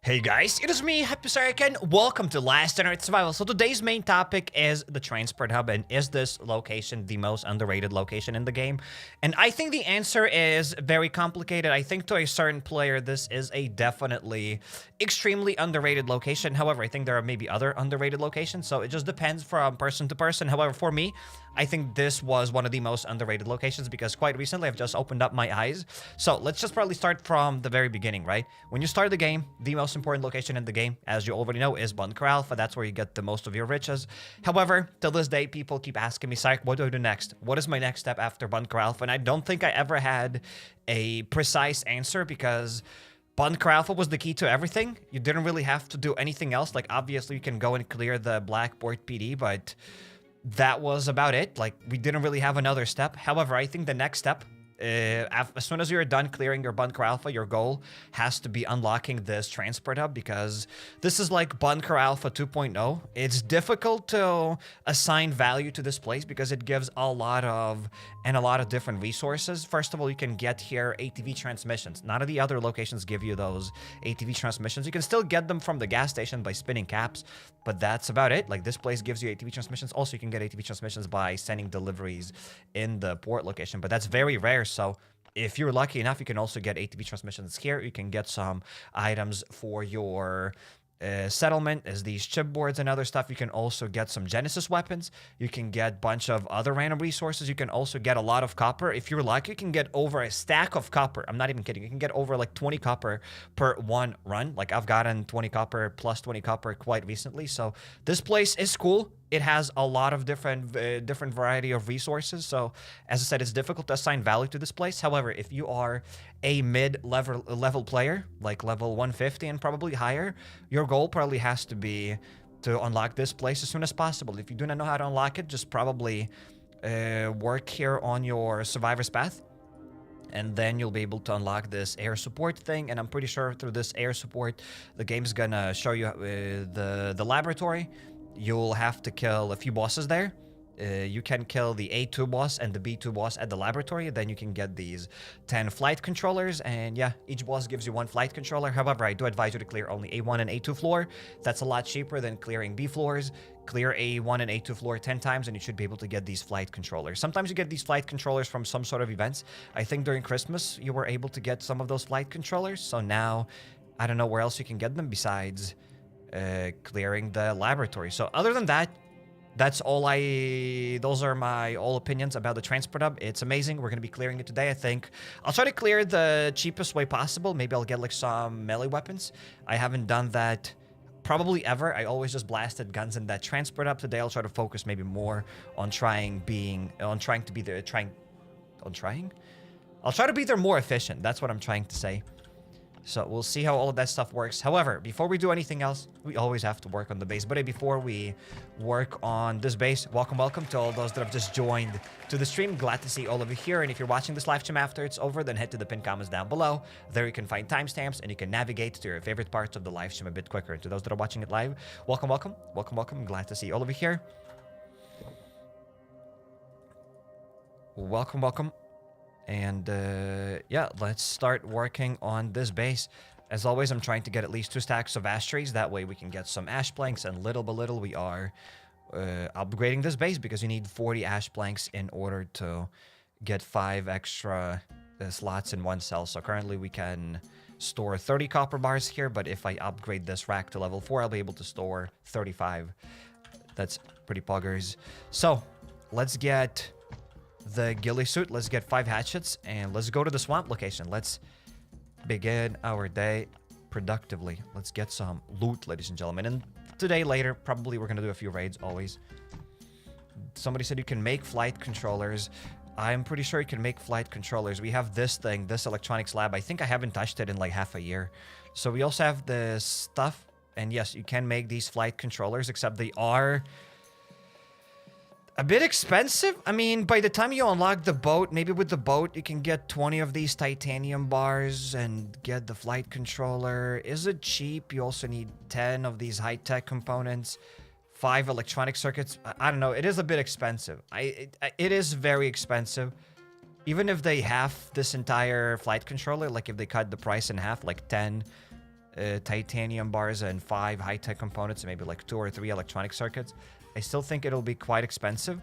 Hey guys, it is me, HappyCairek, and welcome to Last Earth Survival. So today's main topic is the transport hub, and is this location the most underrated location in the game? And I think the answer is very complicated. I think to a certain player, this is a definitely extremely underrated location. However, I think there are maybe other underrated locations, so it just depends from person to person. However, for me, I think this was one of the most underrated locations because quite recently I've just opened up my eyes. So let's just probably start from the very beginning, right? When you start the game, the most important location in the game, as you already know, is Bunker Alfa. That's where you get the most of your riches. However, till this day, people keep asking me, Psych, what do I do next? What is my next step after Bunker Alfa? And I don't think I ever had a precise answer because Bunker Alfa was the key to everything. You didn't really have to do anything else. Like, obviously, you can go and clear the Blackboard PD, but that was about it. Like, we didn't really have another step. However, I think the next step, as soon as you're done clearing your Bunker Alfa, your goal has to be unlocking this transport hub because this is like Bunker Alfa 2.0. It's difficult to assign value to this place because it gives a lot of different resources. First of all, you can get here ATV transmissions. None of the other locations give you those ATV transmissions. You can still get them from the gas station by spinning caps, but that's about it. Like, this place gives you ATV transmissions. Also, you can get ATV transmissions by sending deliveries in the port location, but that's very rare. So if you're lucky enough, you can also get ATV transmissions here. You can get some items for your settlement as these chipboards and other stuff. You can also get some Genesis weapons. You can get a bunch of other random resources. You can also get a lot of copper. If you're lucky, you can get over a stack of copper. I'm not even kidding. You can get over like 20 copper per one run. Like, I've gotten 20 copper plus 20 copper quite recently. So this place is cool. It has a lot of different variety of resources. So, as I said, it's difficult to assign value to this place. However, if you are a mid-level player, like level 150 and probably higher, your goal probably has to be to unlock this place as soon as possible. If you do not know how to unlock it, just probably work here on your survivor's path, and then you'll be able to unlock this air support thing. And I'm pretty sure through this air support, the game's gonna show you the laboratory. You'll have to kill a few bosses there. You can kill the A2 boss and the B2 boss at the laboratory. Then you can get these 10 flight controllers. And yeah, each boss gives you one flight controller. However, I do advise you to clear only A1 and A2 floor. That's a lot cheaper than clearing B floors. Clear A1 and A2 floor 10 times and you should be able to get these flight controllers. Sometimes you get these flight controllers from some sort of events. I think during Christmas, you were able to get some of those flight controllers. So now, I don't know where else you can get them besides clearing the laboratory. So other than that, those are my all opinions about the transport hub. It's amazing. We're going to be clearing it today, I think. I'll try to clear the cheapest way possible. Maybe I'll get like some melee weapons. I haven't done that probably ever. I always just blasted guns in that transport hub. Today I'll try to focus maybe more on I'll try to be there more efficient. That's what I'm trying to say. So we'll see how all of that stuff works. However, before we do anything else, we always have to work on the base. But before we work on this base, welcome to all those that have just joined to the stream. Glad to see all of you here. And if you're watching this live stream after it's over, then head to the pinned comments down below. There you can find timestamps and you can navigate to your favorite parts of the live stream a bit quicker. And to those that are watching it live, welcome. Glad to see all of you here. Welcome. And yeah, let's start working on this base. As always, I'm trying to get at least 2 stacks of ash trees. That way we can get some ash planks, and little by little we are upgrading this base because you need 40 ash planks in order to get 5 extra slots in one cell. So currently we can store 30 copper bars here, but if I upgrade this rack to level 4, I'll be able to store 35. That's pretty poggers. So let's get the ghillie suit. Let's get 5 hatchets and let's go to the swamp location. Let's begin our day productively. Let's get some loot, ladies and gentlemen. And today, later, probably we're gonna do a few raids always. Somebody said you can make flight controllers. I'm pretty sure you can make flight controllers. We have this thing, this electronics lab. I think I haven't touched it in like half a year. So we also have this stuff. And yes, you can make these flight controllers, except they are a bit expensive. I mean, by the time you unlock the boat, maybe with the boat, you can get 20 of these titanium bars and get the flight controller. Is it cheap? You also need 10 of these high-tech components, 5 electronic circuits. I don't know. It is a bit expensive. It is very expensive. Even if they have this entire flight controller, like if they cut the price in half, like 10 titanium bars and 5 high-tech components and maybe like 2 or 3 electronic circuits, I still think it'll be quite expensive.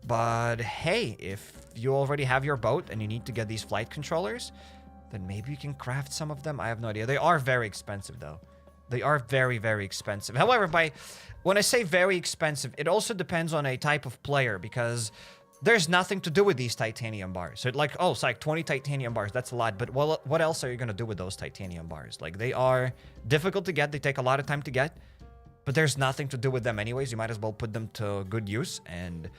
But hey, if you already have your boat and you need to get these flight controllers, then maybe you can craft some of them. I have no idea. They are very expensive, though. They are very, very expensive. However, when I say very expensive, it also depends on a type of player, because there's nothing to do with these titanium bars. So like, oh, it's like 20 titanium bars. That's a lot. But what else are you going to do with those titanium bars? Like, they are difficult to get. They take a lot of time to get. But there's nothing to do with them anyways. You might as well put them to good use. And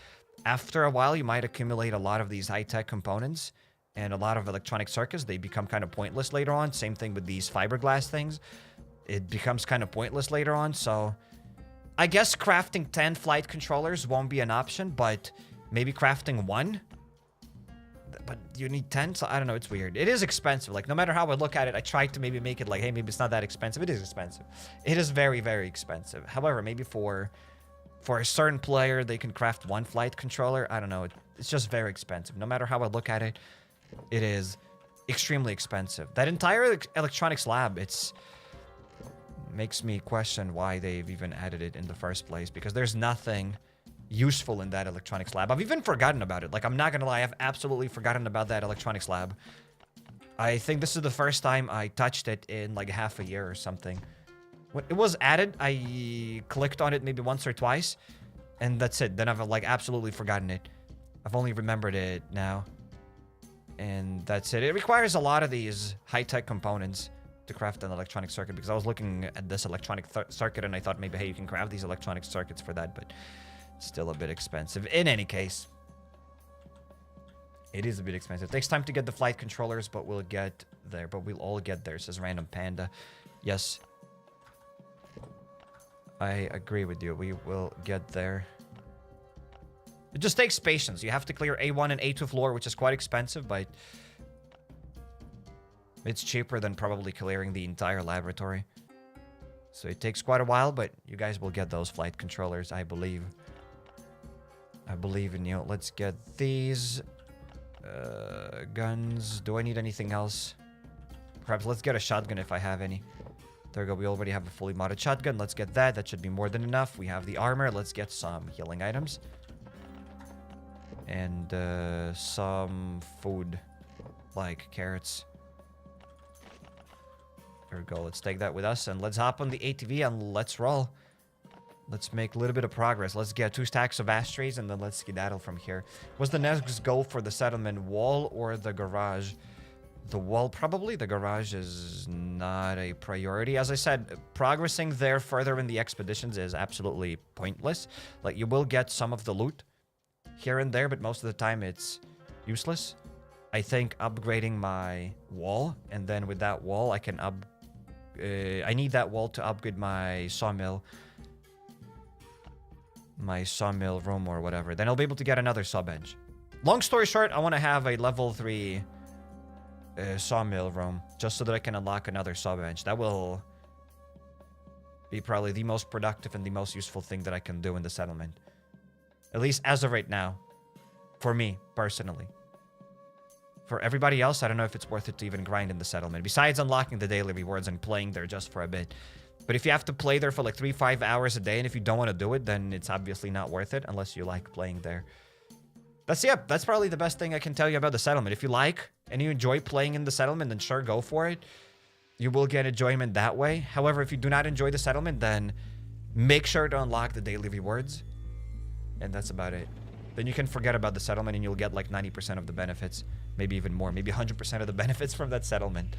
after a while, you might accumulate a lot of these high-tech components and a lot of electronic circuits. They become kind of pointless later on. Same thing with these fiberglass things. It becomes kind of pointless later on. So I guess crafting 10 flight controllers won't be an option, but maybe crafting 1. But you need 10, so I don't know. It's weird. It is expensive. Like, no matter how I look at it, I tried to maybe make it like, hey, maybe it's not that expensive. It is expensive. It is very, very expensive. However, maybe for a certain player, they can craft 1 flight controller. I don't know. It's just very expensive. No matter how I look at it, it is extremely expensive. That entire electronics lab, makes me question why they've even added it in the first place, because there's nothing useful in that electronics lab. I've even forgotten about it. Like, I'm not gonna lie, I've absolutely forgotten about that electronics lab. I think this is the first time I touched it in like half a year or something. When it was added, I clicked on it maybe once or twice, and that's it. Then I've like absolutely forgotten it. I've only remembered it now, and that's it. It requires a lot of these high-tech components to craft an electronic circuit, because I was looking at this electronic circuit and I thought maybe, hey, you can craft these electronic circuits for that, but still a bit expensive. In any case, it is a bit expensive. It takes time to get the flight controllers, but we'll get there. But we'll all get there, says Random Panda. Yes, I agree with you. We will get there. It just takes patience. You have to clear A1 and A2 floor, which is quite expensive, but it's cheaper than probably clearing the entire laboratory. So it takes quite a while, but you guys will get those flight controllers, I believe. I believe in you. Let's get these guns. Do I need anything else? Perhaps let's get a shotgun if I have any. There we go. We already have a fully modded shotgun. Let's get that. That should be more than enough. We have the armor. Let's get some healing items. And some food, like carrots. There we go. Let's take that with us, and let's hop on the ATV and let's roll. Let's make a little bit of progress. Let's get 2 stacks of ashtrays, and then let's skedaddle from here. What's the next goal for the settlement? Wall or the garage? The wall, probably. The garage is not a priority. As I said, progressing there further in the expeditions is absolutely pointless. Like, you will get some of the loot here and there, but most of the time it's useless. I think upgrading my wall, and then with that wall, I can I need that wall to upgrade my sawmill. My sawmill room or whatever. Then I'll be able to get another saw bench. Long story short, I want to have a level 3 sawmill room, just so that I can unlock another saw bench. That will be probably the most productive and the most useful thing that I can do in the settlement. At least as of right now. For me, personally. For everybody else, I don't know if it's worth it to even grind in the settlement. Besides unlocking the daily rewards and playing there just for a bit. But if you have to play there for like 3-5 hours a day, and if you don't want to do it, then it's obviously not worth it unless you like playing there. That's probably the best thing I can tell you about the settlement. If you like and you enjoy playing in the settlement, then sure, go for it. You will get enjoyment that way. However, if you do not enjoy the settlement, then make sure to unlock the daily rewards. And that's about it. Then you can forget about the settlement and you'll get like 90% of the benefits. Maybe even more. Maybe 100% of the benefits from that settlement.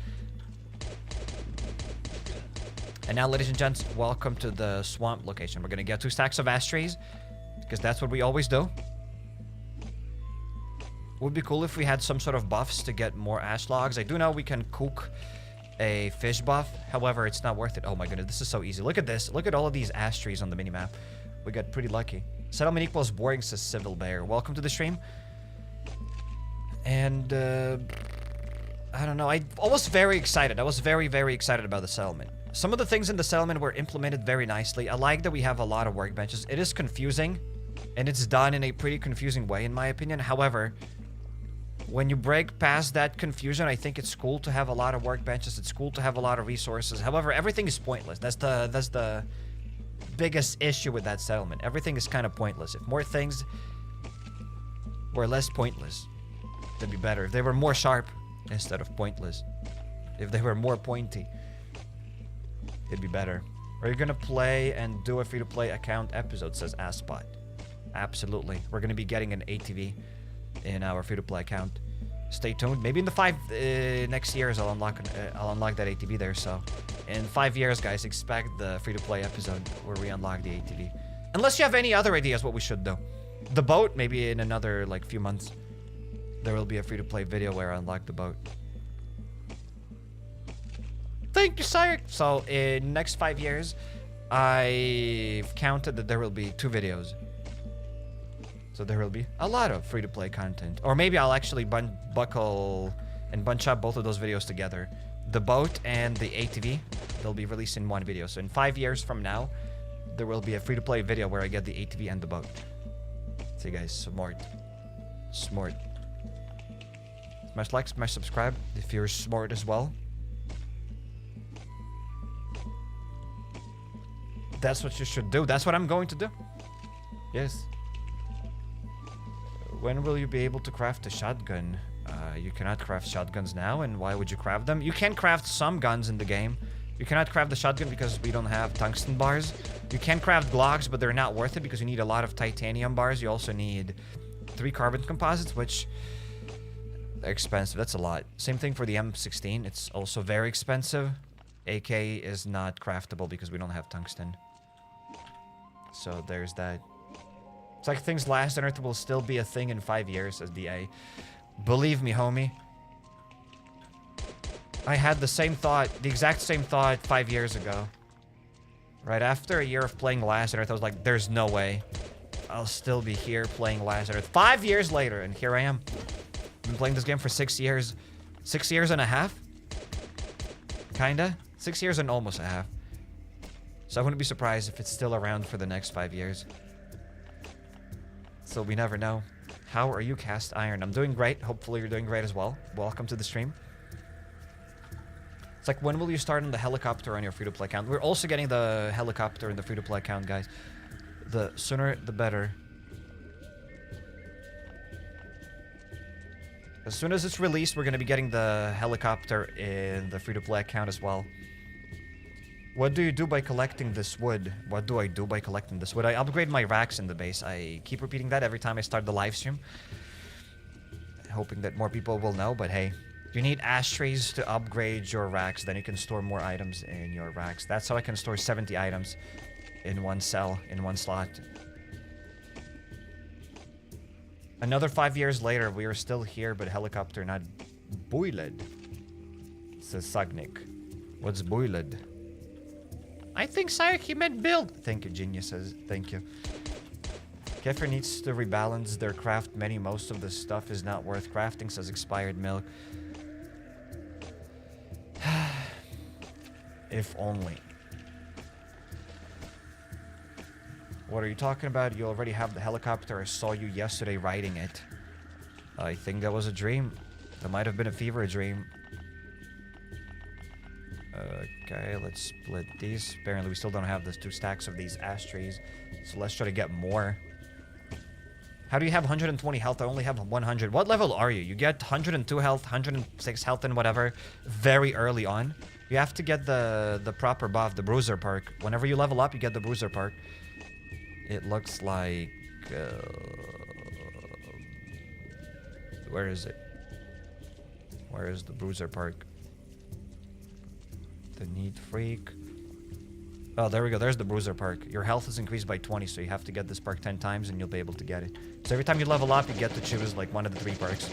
And now, ladies and gents, welcome to the swamp location. We're going to get 2 stacks of ashtrays, because that's what we always do. Would be cool if we had some sort of buffs to get more ash logs. I do know we can cook a fish buff. However, it's not worth it. Oh my goodness, this is so easy. Look at this. Look at all of these ash trees on the minimap. We got pretty lucky. Settlement equals boring, says Civil Bear. Welcome to the stream. And, I don't know. I was very excited. I was very, very excited about the settlement. Some of the things in the settlement were implemented very nicely. I like that we have a lot of workbenches. It is confusing, and it's done in a pretty confusing way, in my opinion. However, When you break past that confusion, I think it's cool to have a lot of workbenches. It's cool to have a lot of resources. However, everything is pointless. That's the biggest issue with that settlement. Everything is kind of pointless. If more things were less pointless, that'd be better. If they were more sharp instead of pointless. If they were more pointy, it'd be better. Are you gonna play and do a free-to-play account episode, says Aspot. Absolutely. We're gonna be getting an ATV in our free-to-play account. Stay tuned. Maybe in the next years I'll unlock that ATV there. So in 5 years, guys, expect the free-to-play episode where we unlock the ATV. Unless you have any other ideas what we should do. The boat, maybe in another like few months, there will be a free-to-play video where I unlock the boat. Thank you, sire. So in next 5 years, I've counted that there will be 2 videos. So there will be a lot of free-to-play content. Or maybe I'll actually buckle and bunch up both of those videos together. The boat and the ATV, they'll be released in one video. So in 5 years from now, there will be a free-to-play video where I get the ATV and the boat. See, guys, smart. Smart. Smash like, smash subscribe if you're smart as well. That's what you should do. That's what I'm going to do. Yes. When will you be able to craft a shotgun? You cannot craft shotguns now, and why would you craft them? You can craft some guns in the game. You cannot craft the shotgun because we don't have tungsten bars. You can craft Glocks, but they're not worth it because you need a lot of titanium bars. You also need 3 carbon composites, which are expensive. That's a lot. Same thing for the M16. It's also very expensive. AK is not craftable because we don't have tungsten. So there's that. It's like things last on Earth will still be a thing in 5 years, says DA. Believe me, homie. I had the same thought, the exact same thought 5 years ago. Right after a year of playing Last on Earth, I was like, there's no way I'll still be here playing Last on Earth. 5 years later, and here I am. I've been playing this game for 6 years. 6 years and a half? Kinda. 6 years and almost a half. So I wouldn't be surprised if it's still around for the next 5 years. So we never know. How are you, Cast Iron? I'm doing great. Hopefully you're doing great as well. Welcome to the stream. It's like, when will you start on the helicopter on your free-to-play account? We're also getting the helicopter in the free-to-play account, guys. The sooner, the better. As soon as it's released, we're going to be getting the helicopter in the free-to-play account as well. What do you do by collecting this wood? What do I do by collecting this wood? I upgrade my racks in the base. I keep repeating that every time I start the live stream. Hoping that more people will know, but hey. You need ashtrays to upgrade your racks. Then you can store more items in your racks. That's how I can store 70 items in one cell, in one slot. Another 5 years later, we are still here, but helicopter not boiled. Says Sagnik. What's boiled? I think Sayaki meant build. Thank you, Genius says. Thank you. Kefir needs to rebalance their craft menu. Most of the stuff is not worth crafting, says Expired Milk. If only. What are you talking about? You already have the helicopter. I saw you yesterday riding it. I think that was a dream. That might have been a fever dream. Okay, let's split these. Apparently we still don't have the 2 stacks of these ashtrays. So let's try to get more. How do you have 120 health? I only have 100. What level are you? You get 102 health, 106 health and whatever very early on. You have to get the proper buff, the bruiser perk. Whenever you level up, you get the bruiser perk. It looks like... where is it? Where is the bruiser perk? The Neat Freak. Oh, there we go. There's the bruiser perk. Your health is increased by 20, so you have to get this perk 10 times and you'll be able to get it. So every time you level up, you get to choose like one of the 3 perks.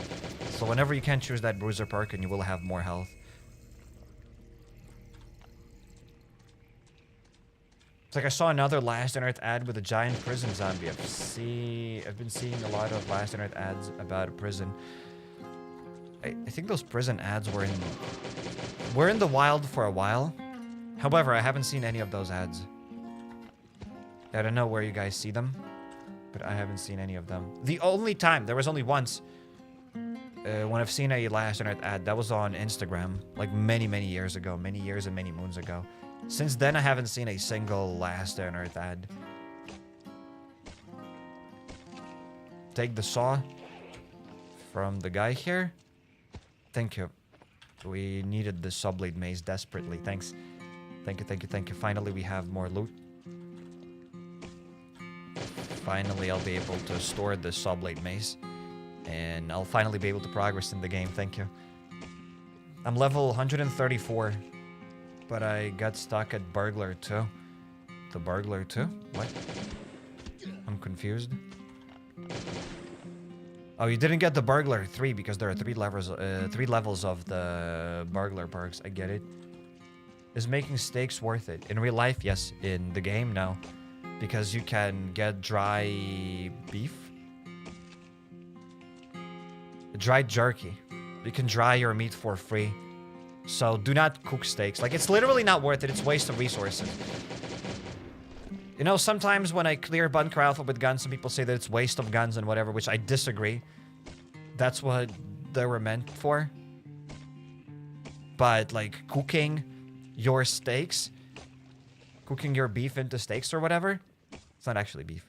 So whenever you can, choose that bruiser perk and you will have more health. It's like I saw another Last on Earth ad with a giant prison zombie. I've been seeing a lot of Last on Earth ads about a prison. I think those prison ads were in the wild for a while. However, I haven't seen any of those ads. I don't know where you guys see them, but I haven't seen any of them. The only time, there was only once when I've seen a Last on Earth ad, that was on Instagram, like many, many years ago, many years and many moons ago. Since then, I haven't seen a single Last on Earth ad. Take the saw from the guy here. Thank you. We needed the subblade maze desperately. Thanks. Thank you, thank you, thank you. Finally, we have more loot. Finally, I'll be able to store the subblade maze. And I'll finally be able to progress in the game. Thank you. I'm level 134. But I got stuck at Burglar 2. The Burglar 2? What? I'm confused. Oh, you didn't get the Burglar 3 because there are three levels of the Burglar perks. I get it. Is making steaks worth it? In real life, yes. In the game, no. Because you can get dry beef. Dried jerky. You can dry your meat for free. So do not cook steaks. Like, it's literally not worth it. It's waste of resources. You know, sometimes when I clear Bunker Alfa with guns, some people say that it's waste of guns and whatever, which I disagree. That's what they were meant for. But, like, cooking your steaks, cooking your beef into steaks or whatever, it's not actually beef.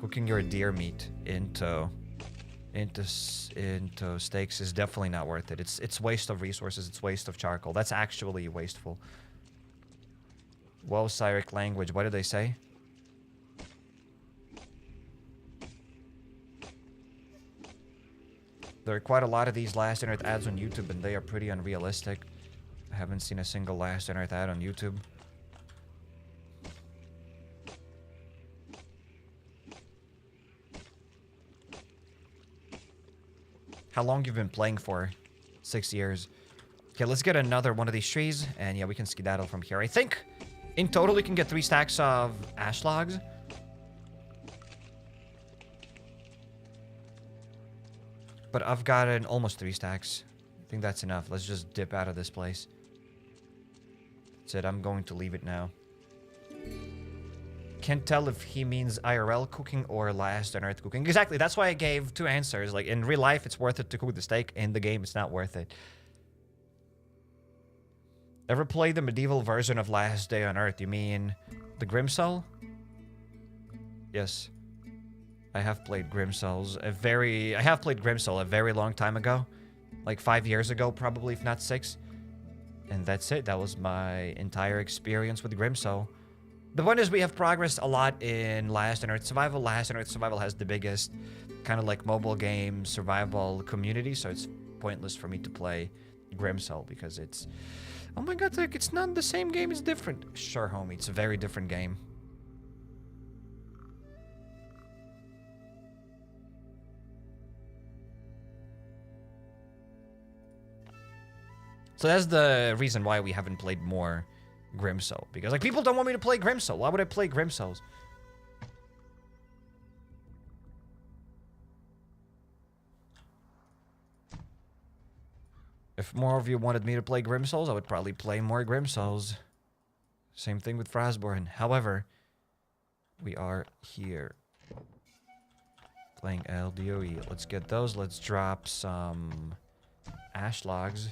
Cooking your deer meat into steaks is definitely not worth it. It's waste of resources. It's waste of charcoal. That's actually wasteful. Walltricking language. What did they say? There are quite a lot of these Last on Earth ads on YouTube, and they are pretty unrealistic. I haven't seen a single Last on Earth ad on YouTube. How long you've been playing for? 6 years. Okay, let's get another one of these trees, and yeah, we can skedaddle from here. I think in total we can get 3 stacks of ash logs. But I've gotten almost 3 stacks. I think that's enough. Let's just dip out of this place. That's it. I'm going to leave it now. Can't tell if he means IRL cooking or Last on Earth cooking. Exactly. That's why I gave 2 answers. Like, in real life, it's worth it to cook the steak. In the game, it's not worth it. Ever played the medieval version of Last Day on Earth? You mean the Grimsoul? Yes. I have played Grimsoul a very long time ago. Like 5 years ago, probably, if not 6. And that's it. That was my entire experience with Grimsoul. The point is we have progressed a lot in Last on Earth Survival. Last on Earth Survival has the biggest kind of like mobile game survival community, so it's pointless for me to play Grimsoul because it's... Oh my god, like, it's not the same game, it's different. Sure, homie, it's a very different game. So that's the reason why we haven't played more Grimsoul. Because, like, people don't want me to play Grimsoul. Why would I play Grimsouls? If more of you wanted me to play Grimsouls, I would probably play more Grimsouls. Same thing with Frostborn. However, we are here. Playing LDoE. Let's get those. Let's drop some ash logs.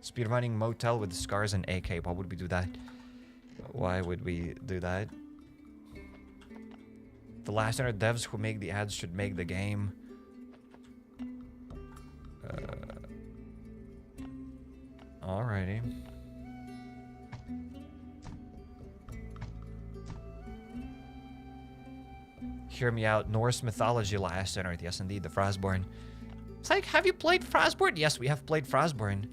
Speedrunning Motel with Scars and AK. Why would we do that? Why would we do that? The Last on Earth devs who make the ads should make the game. Alrighty. Hear me out. Norse mythology Last on Earth. Yes, indeed. The Frostborn. It's like, have you played Frostborn? Yes, we have played Frostborn.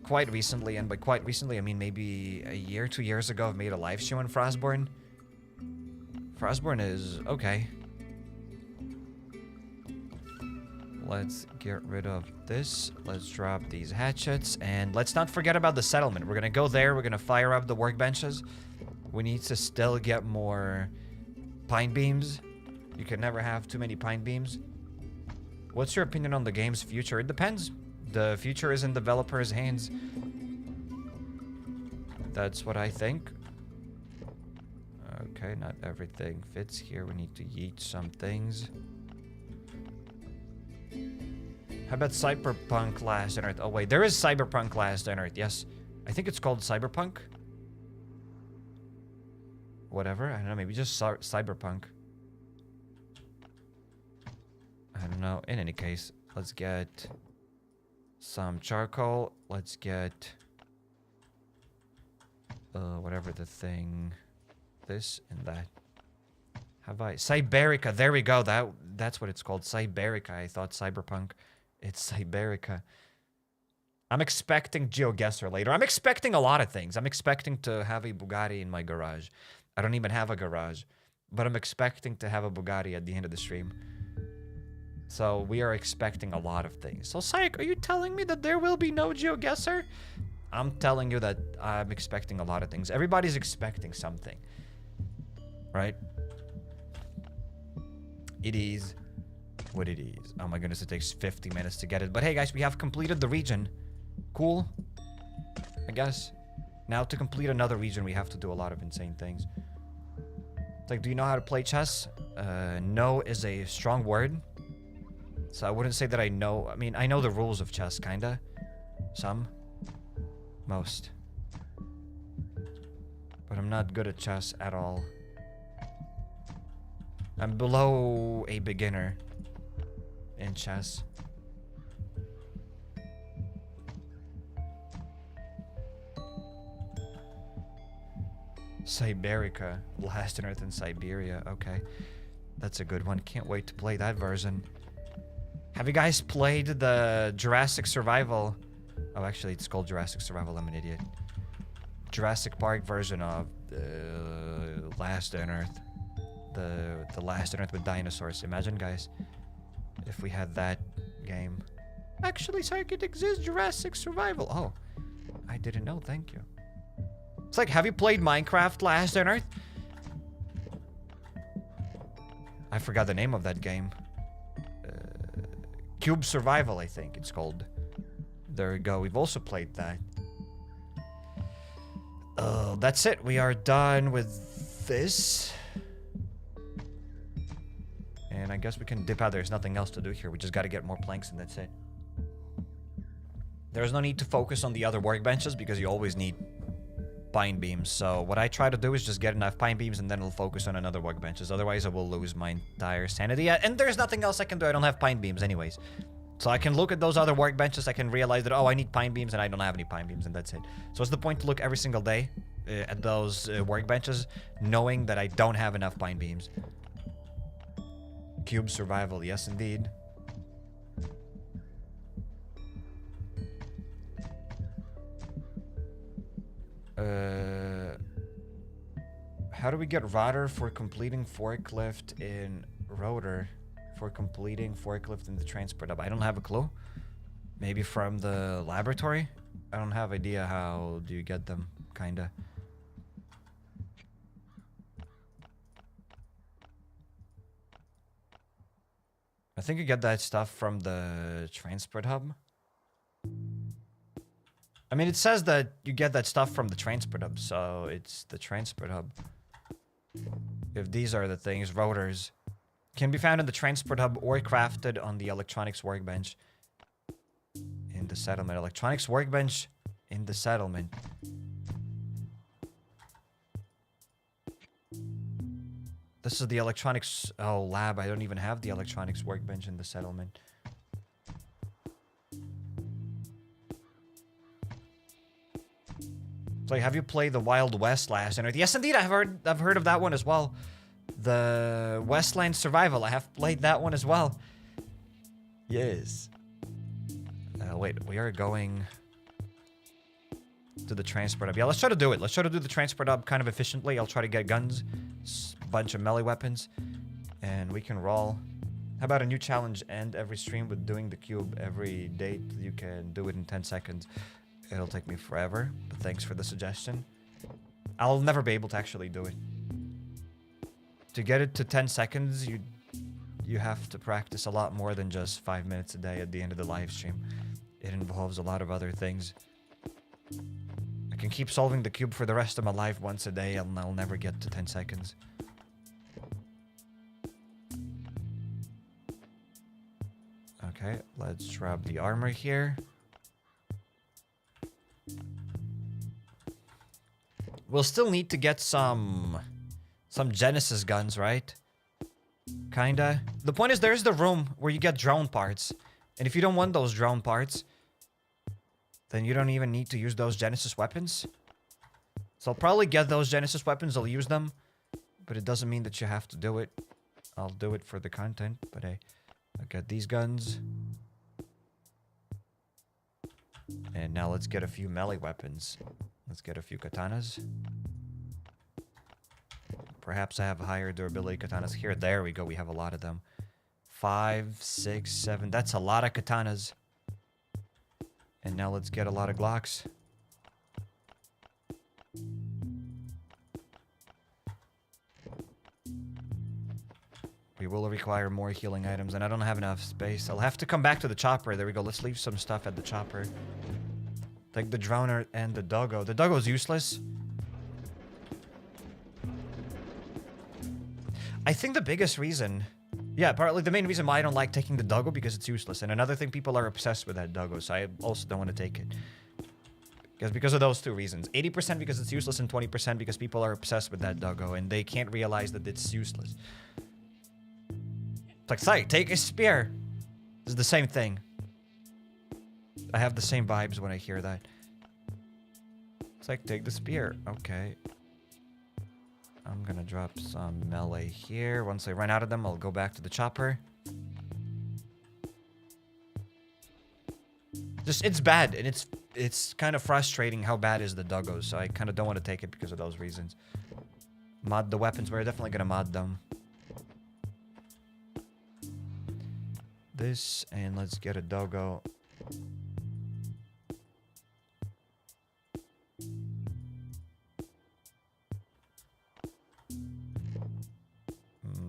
Quite recently, and by quite recently, I mean maybe a year, 2 years ago, I've made a live stream on Frostborn. Frostborn is okay. Let's get rid of this. Let's drop these hatchets, and let's not forget about the settlement. We're gonna go there, we're gonna fire up the workbenches. We need to still get more pine beams. You can never have too many pine beams. What's your opinion on the game's future? It depends. The future is in developers' hands. That's what I think. Okay, not everything fits here. We need to yeet some things. How about Cyberpunk Last on Earth? Oh, wait. There is Cyberpunk Last on Earth. Yes. I think it's called Cyberpunk. Whatever. I don't know. Maybe just Cyberpunk. I don't know. In any case, let's get some charcoal. Let's get whatever the thing, this and that. Have I Cyberica? There we go. That's what it's called. Cyberica. I thought Cyberpunk. It's Cyberica. I'm expecting GeoGuessr later. I'm expecting a lot of things. I'm expecting to have a Bugatti in my garage. I don't even have a garage, but I'm expecting to have a Bugatti at the end of the stream. So we are expecting a lot of things. So Psych, are you telling me that there will be no GeoGuessr? I'm telling you that I'm expecting a lot of things. Everybody's expecting something, right? It is what it is. Oh my goodness, it takes 50 minutes to get it. But hey guys, we have completed the region. Cool, I guess. Now to complete another region, we have to do a lot of insane things. It's like, do you know how to play chess? No is a strong word. So I wouldn't say that I know. I mean, I know the rules of chess, kinda. Some. Most. But I'm not good at chess at all. I'm below a beginner in chess. Cyberica. Last on Earth in Siberia. Okay. That's a good one. Can't wait to play that version. Have you guys played the Jurassic Survival? Oh, actually, it's called Jurassic Survival. I'm an idiot. Jurassic Park version of Last on Earth. The Last on Earth with dinosaurs. Imagine, guys, if we had that game. Actually, sorry, it exists. Jurassic Survival. Oh, I didn't know. Thank you. It's like, have you played Minecraft Last on Earth? I forgot the name of that game. Cube Survival, I think it's called. There we go. We've also played that. That's it. We are done with this. And I guess we can dip out. There's nothing else to do here. We just got to get more planks and that's it. There's no need to focus on the other workbenches because you always need pine beams. So what I try to do is just get enough pine beams and then I'll focus on another workbenches. Otherwise I will lose my entire sanity. And there's nothing else I can do. I don't have pine beams anyways. So I can look at those other workbenches. I can realize that, oh, I need pine beams and I don't have any pine beams and that's it. So what's the point to look every single day at those workbenches knowing that I don't have enough pine beams? Cube Survival, yes indeed. How do we get rotor for completing forklift in rotor? For completing forklift in the transport hub? I don't have a clue. Maybe from the laboratory? I don't have idea how do you get them, kinda. I think you get that stuff from the transport hub. I mean, it says that you get that stuff from the transport hub, so it's the transport hub. If these are the things, rotors can be found in the transport hub or crafted on the electronics workbench in the settlement. Electronics workbench in the settlement. This is the electronics lab. I don't even have the electronics workbench in the settlement. So have you played the Wild West Last on Earth? Yes, indeed. I've heard of that one as well. The Westland Survival. I have played that one as well. Yes. Wait, we are going to the transport hub. Yeah, let's try to do it. Let's try to do the transport hub kind of efficiently. I'll try to get guns, a bunch of melee weapons, and we can roll. How about a new challenge? End every stream with doing the cube every day. You can do it in 10 seconds. It'll take me forever, but thanks for the suggestion. I'll never be able to actually do it. To get it to 10 seconds, you have to practice a lot more than just 5 minutes a day at the end of the live stream. It involves a lot of other things. I can keep solving the cube for the rest of my life once a day, and I'll never get to 10 seconds. Okay. Okay, let's drop the armor here. We'll still need to get some Genesis guns, right? Kinda. The point is there's the room where you get drone parts. And if you don't want those drone parts, then you don't even need to use those Genesis weapons. So I'll probably get those Genesis weapons, I'll use them. But it doesn't mean that you have to do it. I'll do it for the content, but I'll get these guns. And now let's get a few melee weapons. Let's get a few katanas. Perhaps I have higher durability katanas here. There we go, we have a lot of them. 5, 6, 7. That's a lot of katanas. And now let's get a lot of Glocks. We will require more healing items, and I don't have enough space. I'll have to come back to the chopper. There we go. Let's leave some stuff at the chopper. Take the droner and the doggo. The doggo's useless. I think the biggest reason... Yeah, partly the main reason why I don't like taking the doggo because it's useless. And another thing, people are obsessed with that doggo, so I also don't want to take it. Because of those two reasons. 80% because it's useless and 20% because people are obsessed with that doggo and they can't realize that it's useless. It's like, sorry, take a spear. It's the same thing. I have the same vibes when I hear that. It's like, take the spear. Okay. I'm gonna drop some melee here. Once I run out of them, I'll go back to the chopper. Just, it's bad, and it's kind of frustrating how bad is the doggo, so I kind of don't want to take it because of those reasons. Mod the weapons. We're definitely gonna mod them. This, and let's get a doggo.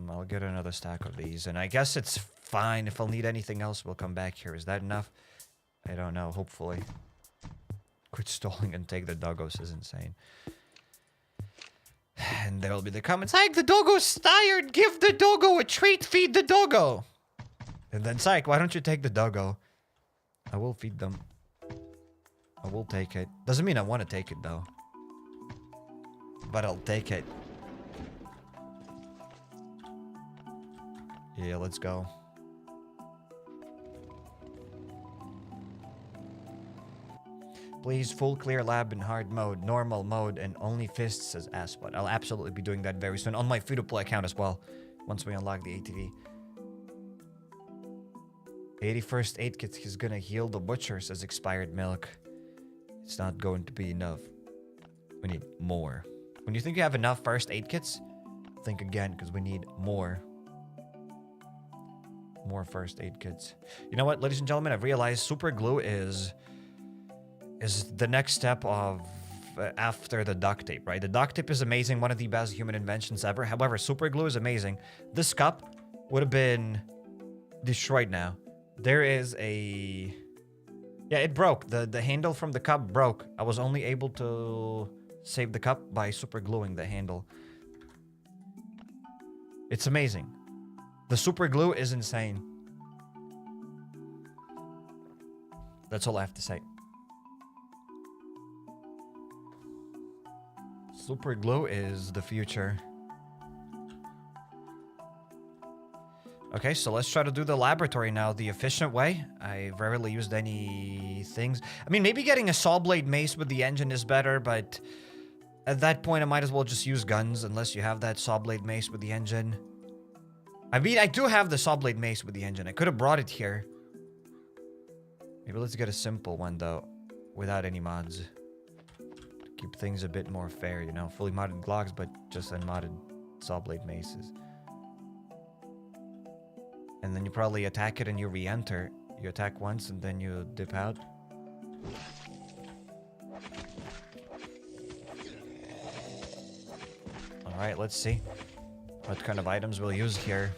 I'll get another stack of these, and I guess it's fine. If I'll need anything else, we'll come back here. Is that enough? I don't know, hopefully. Quit stalling and take the doggos is insane. And there'll be the comments, like, the doggo's tired! Give the doggo a treat! Feed the doggo! And then, Psych, why don't you take the doggo? I will feed them. I will take it. Doesn't mean I want to take it, though. But I'll take it. Yeah, let's go. Please, full clear lab in hard mode, normal mode, and only fists, says Aspot. I'll absolutely be doing that very soon on my free-to-play account as well, once we unlock the ATV. 81st aid kit is gonna heal the butcher, says expired milk. It's not going to be enough. We need more. When you think you have enough first aid kits, think again, because we need more. More first aid kits. You know what, ladies and gentlemen, I've realized super glue is the next step of after the duct tape, right? The duct tape is amazing, one of the best human inventions ever. However, super glue is amazing. This cup would have been destroyed now. There is a... Yeah, it broke. The handle from the cup broke. I was only able to save the cup by super gluing the handle. It's amazing. The super glue is insane. That's all I have to say. Super glue is the future. Okay, so let's try to do the laboratory now the efficient way. I rarely used any things. I mean, maybe getting a saw blade mace with the engine is better, but at that point I might as well just use guns unless you have that saw blade mace with the engine. I mean, I do have the saw blade mace with the engine. I could have brought it here. Maybe let's get a simple one though, without any mods. Keep things a bit more fair, you know, fully modded Glocks, but just unmodded saw blade maces. And then you probably attack it and you re-enter. You attack once and then you dip out. Alright, let's see what kind of items we'll use here.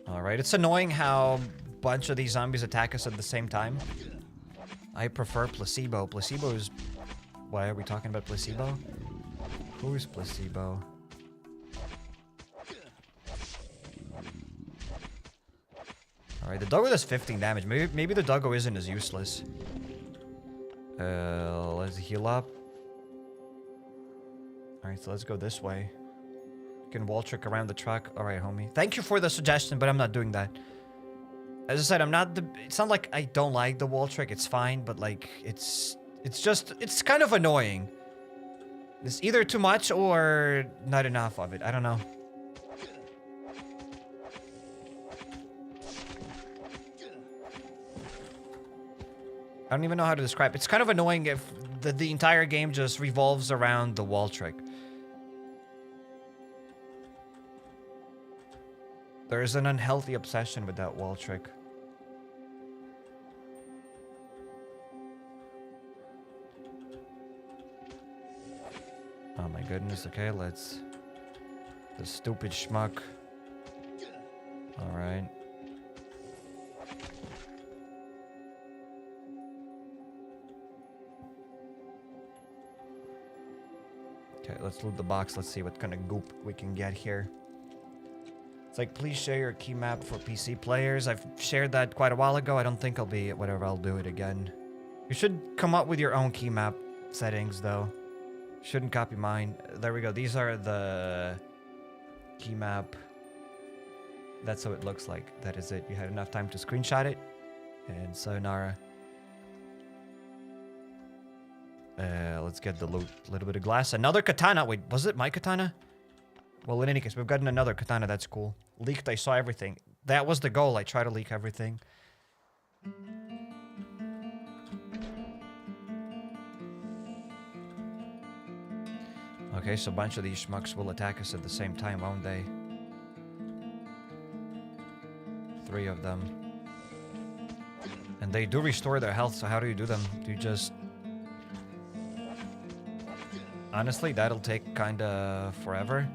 Alright, it's annoying how bunch of these zombies attack us at the same time. I prefer placebo. Placebo is... Why are we talking about placebo? Who is placebo? Alright, the doggo does 15 damage. Maybe the doggo isn't as useless. Let's heal up. Alright, so let's go this way. You can wall trick around the truck. Alright, homie. Thank you for the suggestion, but I'm not doing that. As I said, I'm not the... It's not like I don't like the wall trick. It's fine, but like, it's just... It's kind of annoying. It's either too much or not enough of it. I don't know. I don't even know how to describe it. It's kind of annoying if the entire game just revolves around the wall trick. There is an unhealthy obsession with that wall trick. Oh my goodness, okay, let's... The stupid schmuck. Alright. Okay, let's loot the box. Let's see what kind of goop we can get here. It's like, please share your key map for PC players. I've shared that quite a while ago. I don't think I'll be... Whatever, I'll do it again. You should come up with your own key map settings, though. Shouldn't copy mine. There we go. These are the key map. That's how it looks like. That is it. You had enough time to screenshot it. And sayonara. Let's get the loot. A little bit of glass. Another katana. Wait, was it my katana? Well, in any case, we've gotten another katana. That's cool. Leaked, I saw everything. That was the goal. I try to leak everything. Okay, so a bunch of these schmucks will attack us at the same time, won't they? 3 of them. And they do restore their health, so how do you do them? Do you just... Honestly, that'll take kinda forever.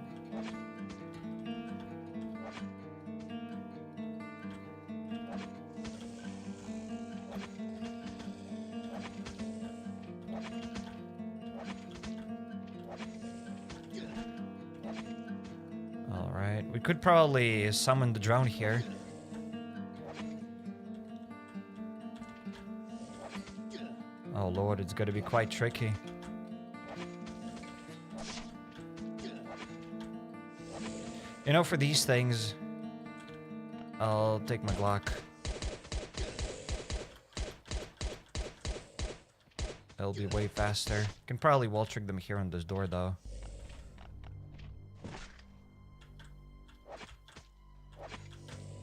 Alright, we could probably summon the drone here. Oh lord, it's gonna be quite tricky. You know, for these things, I'll take my Glock. It'll be way faster. Can probably wall trick them here on this door, though.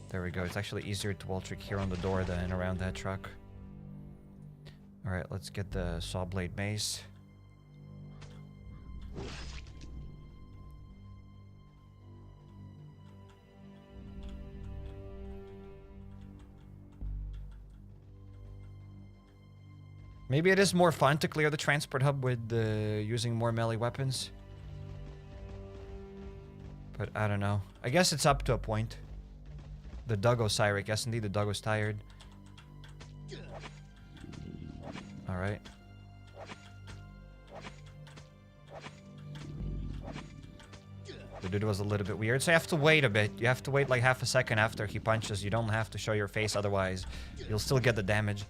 There we go. It's actually easier to wall trick here on the door than around that truck. Alright, let's get the saw blade mace. Maybe it is more fun to clear the transport hub with using more melee weapons. But I don't know. I guess it's up to a point. The doggo Cyrek. Yes, indeed, the doggo's tired. Alright. The dude was a little bit weird, so you have to wait a bit. You have to wait like half a second after he punches. You don't have to show your face, otherwise you'll still get the damage.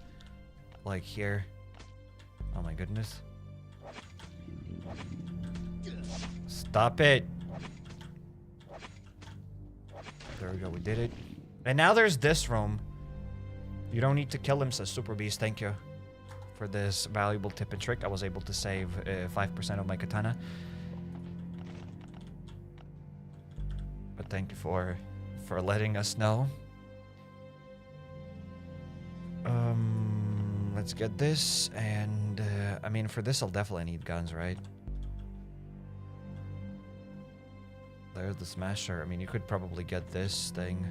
Like here. Oh my goodness. Stop it. There we go, we did it. And now there's this room. You don't need to kill him, says Super Beast. Thank you for this valuable tip and trick. I was able to save 5% of my katana. But thank you for letting us know. Let's get this, and I mean, for this I'll definitely need guns, right? There's the smasher. I mean, you could probably get this thing.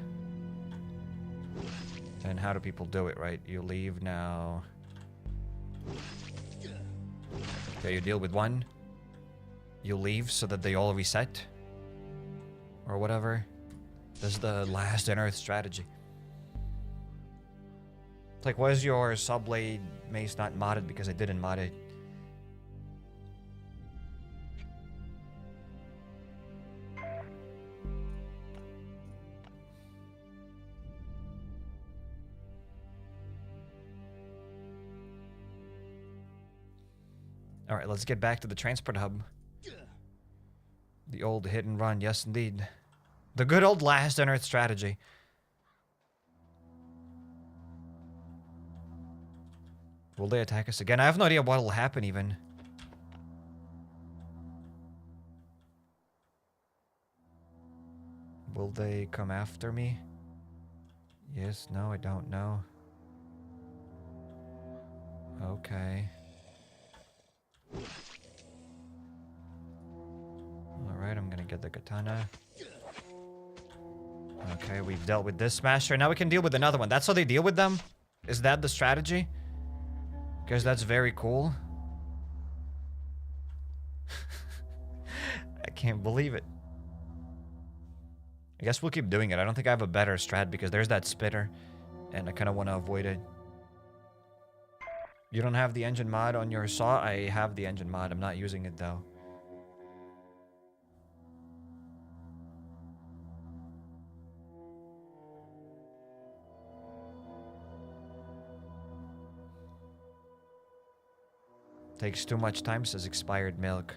And how do people do it, right? You leave now. Okay, you deal with one. You leave so that they all reset. Or whatever. This is the last Unearth strategy. It's like, why is your Subblade mace not modded? Because I didn't mod it. All right, let's get back to the transport hub. The old hit and run, yes indeed. The good old last on Earth strategy. Will they attack us again? I have no idea what will happen even. Will they come after me? Yes, no, I don't know. Okay. Alright, I'm gonna get the katana. Okay, we've dealt with this smasher. Now we can deal with another one. That's how they deal with them? Is that the strategy? Because that's very cool. I can't believe it. I guess we'll keep doing it. I don't think I have a better strat because there's that spitter. And I kind of want to avoid it. You don't have the engine mod on your saw? I have the engine mod. I'm not using it though. Takes too much time, says expired milk.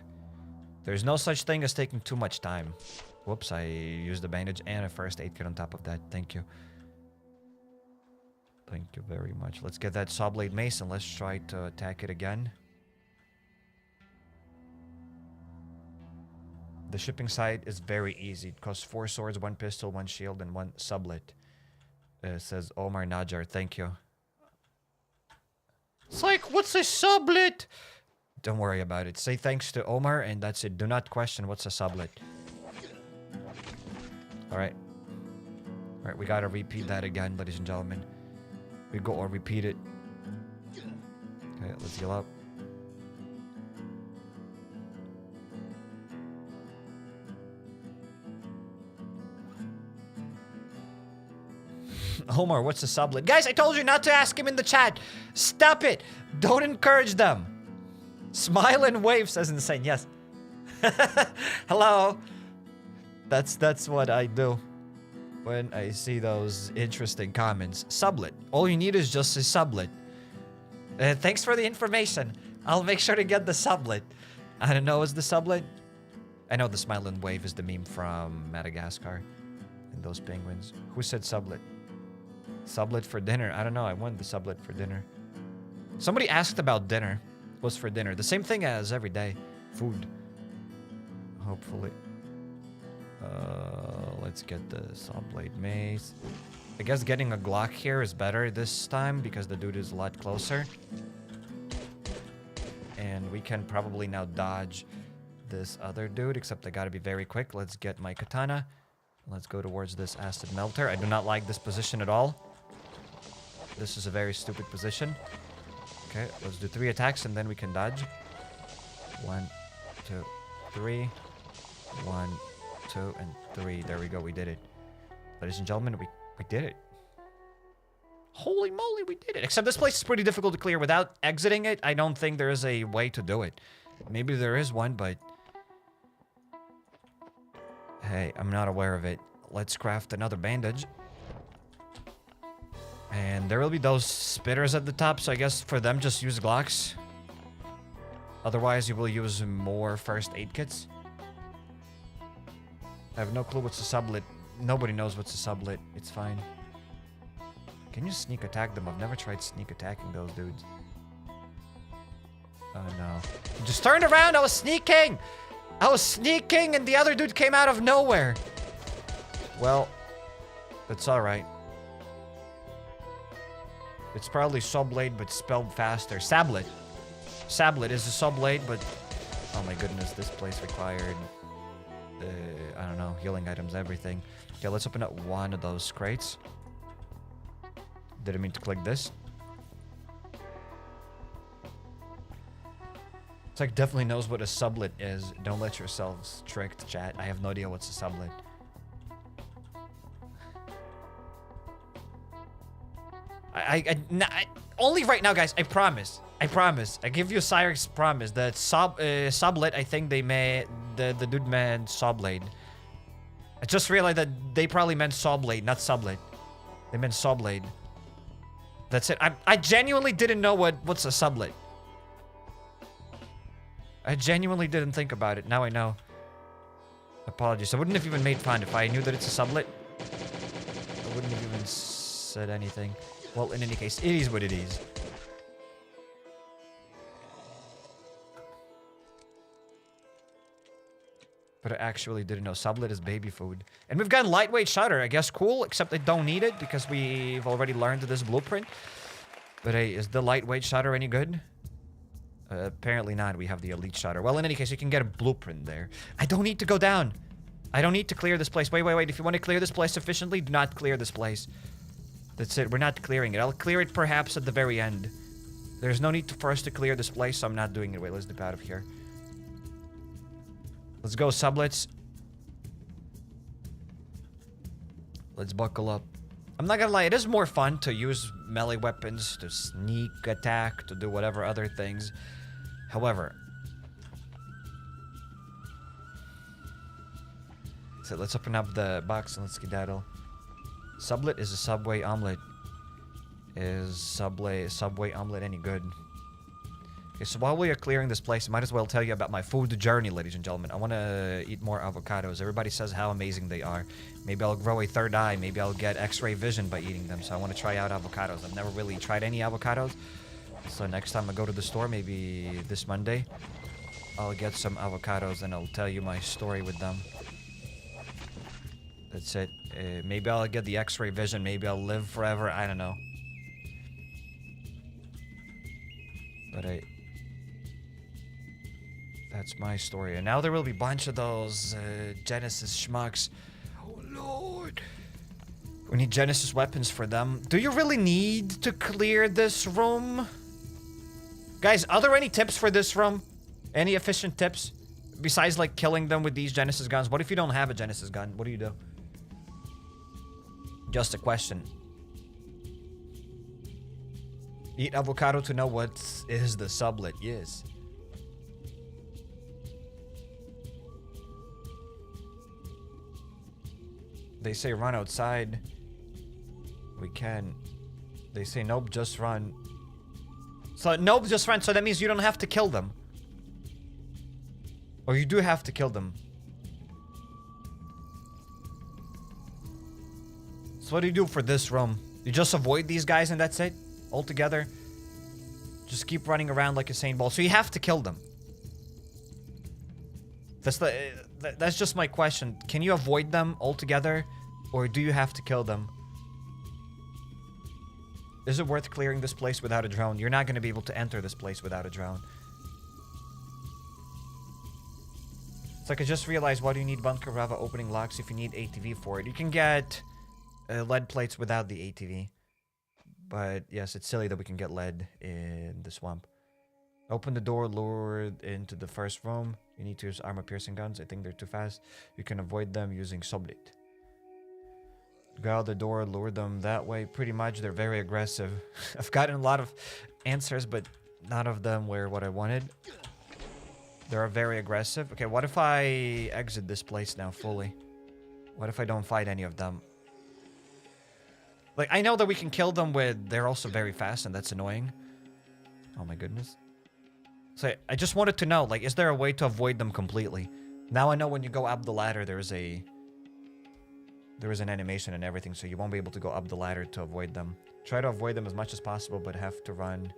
There's no such thing as taking too much time. Whoops, I used a bandage and a first aid kit on top of that. Thank you. Thank you very much. Let's get that saw blade mace and let's try to attack it again. The shipping side is very easy. It costs 4 swords, 1 pistol, 1 shield, and 1 sublet. Says Omar Najar. Thank you. It's like, what's a sublet? Don't worry about it. Say thanks to Omar and that's it. Do not question what's a sublet. Alright. Alright, we gotta repeat that again, ladies and gentlemen. We go or repeat it. Okay, let's heal up. Omar, what's a sublet? Guys, I told you not to ask him in the chat. Stop it. Don't encourage them. Smile and wave, says Insane. Yes. Hello. That's what I do when I see those interesting comments. Sublet. All you need is just a sublet. Thanks for the information. I'll make sure to get the sublet. I don't know what's the sublet. I know the smile and wave is the meme from Madagascar. And those penguins. Who said sublet? Sublet for dinner. I don't know. I want the sublet for dinner. Somebody asked about dinner. What's for dinner? The same thing as every day. Food. Hopefully. Let's get the saw blade mace. I guess getting a Glock here is better this time because the dude is a lot closer. And we can probably now dodge this other dude, except I gotta be very quick. Let's get my katana. Let's go towards this acid melter. I do not like this position at all. This is a very stupid position. Okay, let's do 3 attacks and then we can dodge. 1, 2, 3. 1, 2, and 3. There we go, we did it. Ladies and gentlemen, we did it. Holy moly, we did it. Except this place is pretty difficult to clear. Without exiting it, I don't think there is a way to do it. Maybe there is one, but... hey, I'm not aware of it. Let's craft another bandage. And there will be those spitters at the top, so I guess for them just use Glocks. Otherwise, you will use more first aid kits. I have no clue what's a sublet. Nobody knows what's a sublet. It's fine. Can you sneak attack them? I've never tried sneak attacking those dudes. Oh no. You just turned around! I was sneaking! I was sneaking and the other dude came out of nowhere! Well, that's alright. It's probably Subblade, but spelled faster. Sablet. Sablet is a Subblade, but... oh my goodness, this place required... I don't know, healing items, everything. Okay, let's open up one of those crates. Didn't mean to click this. It's like definitely knows what a sublet is. Don't let yourselves tricked, chat. I have no idea what's a sublet. Only right now, guys. I promise. I promise. I give you Cyrek's promise that sublet. I think they made the dude meant Sawblade. I just realized that they probably meant Sawblade, not sublet. They meant Sawblade. That's it. I genuinely didn't know what's a sublet. I genuinely didn't think about it. Now I know. Apologies. I wouldn't have even made fun if I knew that it's a sublet. I wouldn't have even said anything. Well, in any case, it is what it is. But I actually didn't know. Sublet is baby food. And we've got lightweight shutter. I guess cool, except I don't need it because we've already learned this blueprint. But hey, is the lightweight shutter any good? Apparently not. We have the elite shutter. Well, in any case, you can get a blueprint there. I don't need to go down. I don't need to clear this place. Wait, wait, wait. If you want to clear this place efficiently, do not clear this place. That's it. We're not clearing it. I'll clear it perhaps at the very end. There's no need for us to clear this place, so I'm not doing it. Wait, let's dip out of here. Let's go, sublets. Let's buckle up. I'm not gonna lie, it is more fun to use melee weapons, to sneak attack, to do whatever other things. However... So let's open up the box and let's skedaddle. Sublet is a Subway omelet. Is Subway omelet any good? Okay, so while we are clearing this place, I might as well tell you about my food journey, ladies and gentlemen. I want to eat more avocados. Everybody says how amazing they are. Maybe I'll grow a third eye. Maybe I'll get X-ray vision by eating them. So I want to try out avocados. I've never really tried any avocados. So next time I go to the store, maybe this Monday, I'll get some avocados and I'll tell you my story with them. That's it. Maybe I'll get the X-ray vision. Maybe I'll live forever. I don't know. But that's my story. And now there will be a bunch of those Genesis schmucks. Oh, Lord. We need Genesis weapons for them. Do you really need to clear this room? Guys, are there any tips for this room? Any efficient tips? Besides, like, killing them with these Genesis guns. What if you don't have a Genesis gun? What do you do? Just a question. Eat avocado to know what is the sublet. Yes. They say run outside. We can. They say nope, just run. So nope, just run. So that means you don't have to kill them. Or you do have to kill them. So what do you do for this room? You just avoid these guys and that's it? Altogether? Just keep running around like a Saint Ball. So you have to kill them. That's just my question. Can you avoid them altogether? Or do you have to kill them? Is it worth clearing this place without a drone? You're not going to be able to enter this place without a drone. It's like I just realized, why do you need Bunker Alfa opening locks if you need ATV for it? You can get lead plates without the ATV. But yes, it's silly that we can get lead in the swamp. Open the door, lured into the first room. You need to use armor-piercing guns. I think they're too fast. You can avoid them using sublet. Go out the door, lure them that way. Pretty much, they're very aggressive. I've gotten a lot of answers, but none of them were what I wanted. They're very aggressive. Okay, what if I exit this place now fully? What if I don't fight any of them? Like, I know that we can kill them with... They're also very fast, and that's annoying. Oh my goodness. So, I just wanted to know, like, is there a way to avoid them completely? Now I know when you go up the ladder, there is an animation and everything, so you won't be able to go up the ladder to avoid them. Try to avoid them as much as possible, but have to run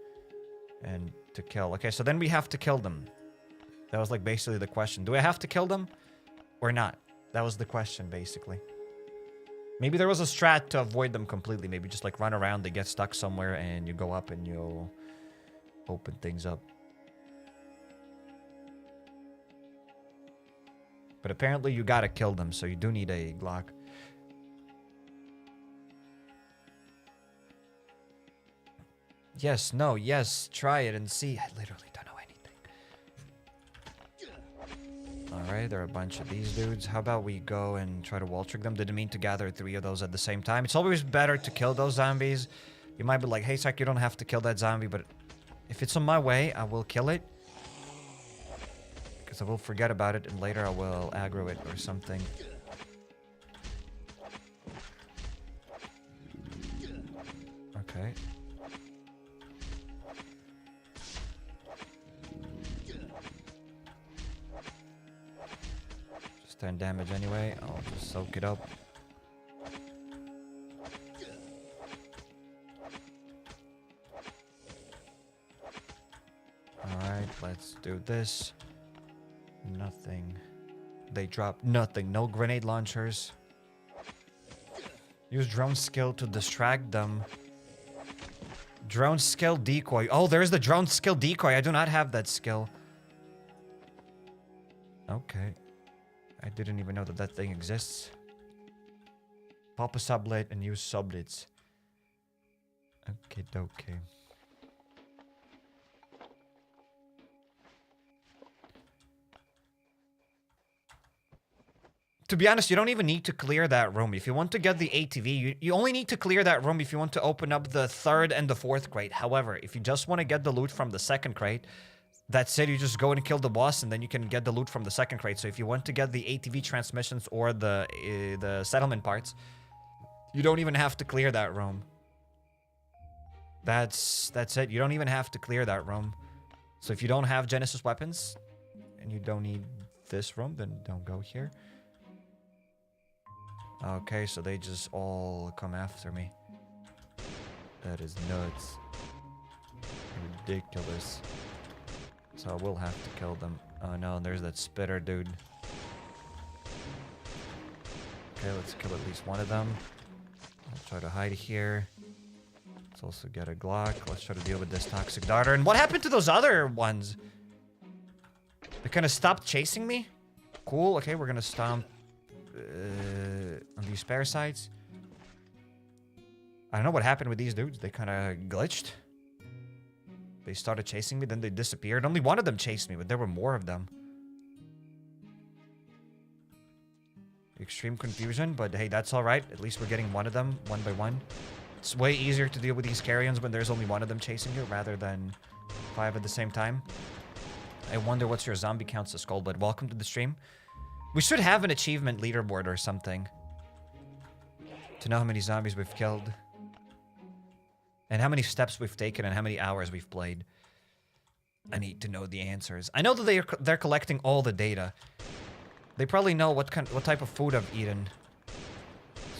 and to kill. Okay, so then we have to kill them. That was, like, basically the question. Do I have to kill them or not? That was the question, basically. Maybe there was a strat to avoid them completely. Maybe just, like, run around, they get stuck somewhere, and you go up and you'll open things up. But apparently you gotta kill them, so you do need a Glock. Yes, no, yes, try it and see. I literally don't know anything. Alright, there are a bunch of these dudes. How about we go and try to wall-trick them? Didn't mean to gather 3 of those at the same time. It's always better to kill those zombies. You might be like, hey, Sak, you don't have to kill that zombie, but if it's on my way, I will kill it. Because I will forget about it, and later I will aggro it or something. Okay. 10 damage anyway. I'll just soak it up. Alright, let's do this. Nothing. They drop nothing. No grenade launchers. Use drone skill to distract them. Drone skill decoy. Oh, there's the drone skill decoy. I do not have that skill. Okay. I didn't even know that that thing exists. Pop a sublet and use sublets. Okay, okay. To be honest, you don't even need to clear that room. If you want to get the ATV, you only need to clear that room if you want to open up the 3rd and the 4th crate. However, if you just want to get the loot from the 2nd crate, that's it. You just go and kill the boss, and then you can get the loot from the 2nd crate. So if you want to get the ATV transmissions or the settlement parts, you don't even have to clear that room. That's it. You don't even have to clear that room. So if you don't have Genesis weapons, and you don't need this room, then don't go here. Okay, so they just all come after me. That is nuts. Ridiculous. So I will have to kill them. Oh no, there's that spitter dude. Okay, let's kill at least one of them. I'll try to hide here. Let's also get a Glock. Let's try to deal with this toxic darter. And what happened to those other ones? They kind of stopped chasing me? Cool, okay, we're gonna stomp on these parasites. I don't know what happened with these dudes. They kind of glitched. They started chasing me, then they disappeared. Only one of them chased me, but there were more of them. Extreme confusion, but hey, that's alright. At least we're getting one of them, one by one. It's way easier to deal with these carrions when there's only one of them chasing you, rather than 5 at the same time. I wonder what's your zombie counts to skull, but welcome to the stream. We should have an achievement leaderboard or something to know how many zombies we've killed. And how many steps we've taken and how many hours we've played. I need to know the answers. I know that they're collecting all the data. They probably know what type of food I've eaten.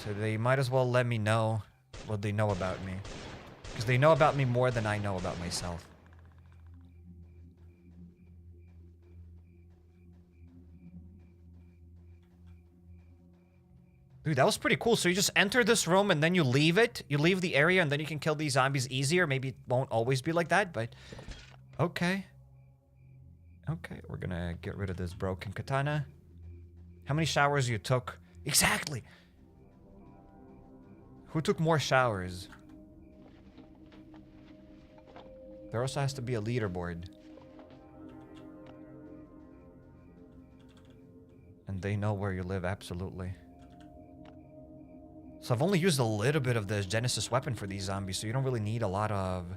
So they might as well let me know what they know about me. Because they know about me more than I know about myself. Dude, that was pretty cool. So you just enter this room and then you leave it. You leave the area and then you can kill these zombies easier. Maybe it won't always be like that, but... Okay. Okay, we're gonna get rid of this broken katana. How many showers you took? Exactly! Who took more showers? There also has to be a leaderboard. And they know where you live, absolutely. So I've only used a little bit of this Genesis weapon for these zombies, so you don't really need a lot of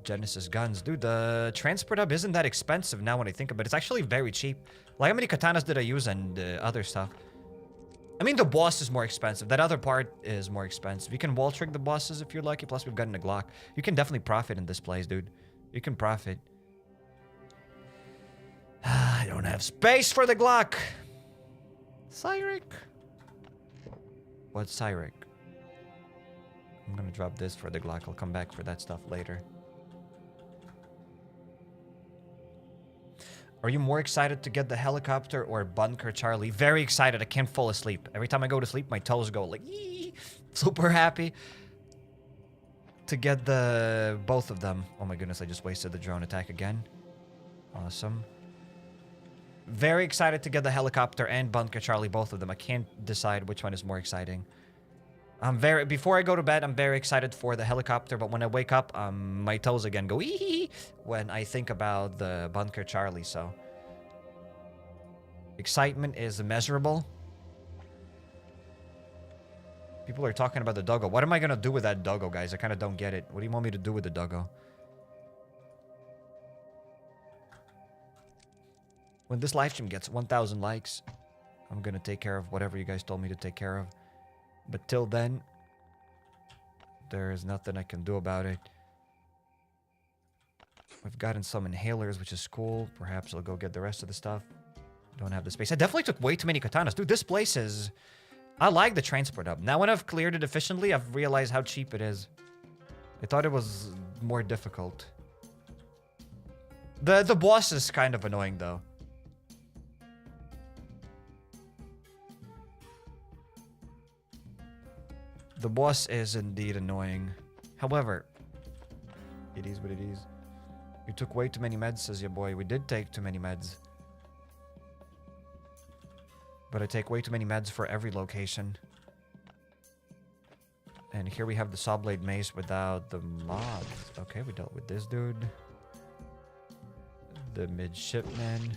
Genesis guns. Dude, the transport hub isn't that expensive now when I think about it. It's actually very cheap. Like, how many katanas did I use and other stuff? I mean, the boss is more expensive. That other part is more expensive. You can wall trick the bosses if you're lucky, plus we've gotten a Glock. You can definitely profit in this place, dude. You can profit. I don't have space for the Glock. Cyrek. What's Cyrek? I'm gonna drop this for the Glock. I'll come back for that stuff later. Are you more excited to get the helicopter or Bunker Charlie? Very excited. I can't fall asleep. Every time I go to sleep, my toes go like, ee! Super happy to get the both of them. Oh my goodness, I just wasted the drone attack again. Awesome. Very excited to get the helicopter and Bunker Charlie, both of them. I can't decide which one is more exciting. Before I go to bed, I'm very excited for the helicopter, but when I wake up, my toes again go ee when I think about the Bunker Charlie, so. Excitement is immeasurable. People are talking about the doggo. What am I gonna do with that doggo, guys? I kind of don't get it. What do you want me to do with the doggo? When this live stream gets 1,000 likes, I'm gonna take care of whatever you guys told me to take care of. But till then, there is nothing I can do about it. We've gotten some inhalers, which is cool. Perhaps I'll go get the rest of the stuff. Don't have the space. I definitely took way too many katanas. Dude, this place is... I like the transport hub. Now when I've cleared it efficiently, I've realized how cheap it is. I thought it was more difficult. The boss is kind of annoying, though. The boss is indeed annoying. However, it is what it is. You took way too many meds, says your boy. We did take too many meds. But I take way too many meds for every location. And here we have the saw blade mace without the mobs. Okay, we dealt with this dude. The midshipman.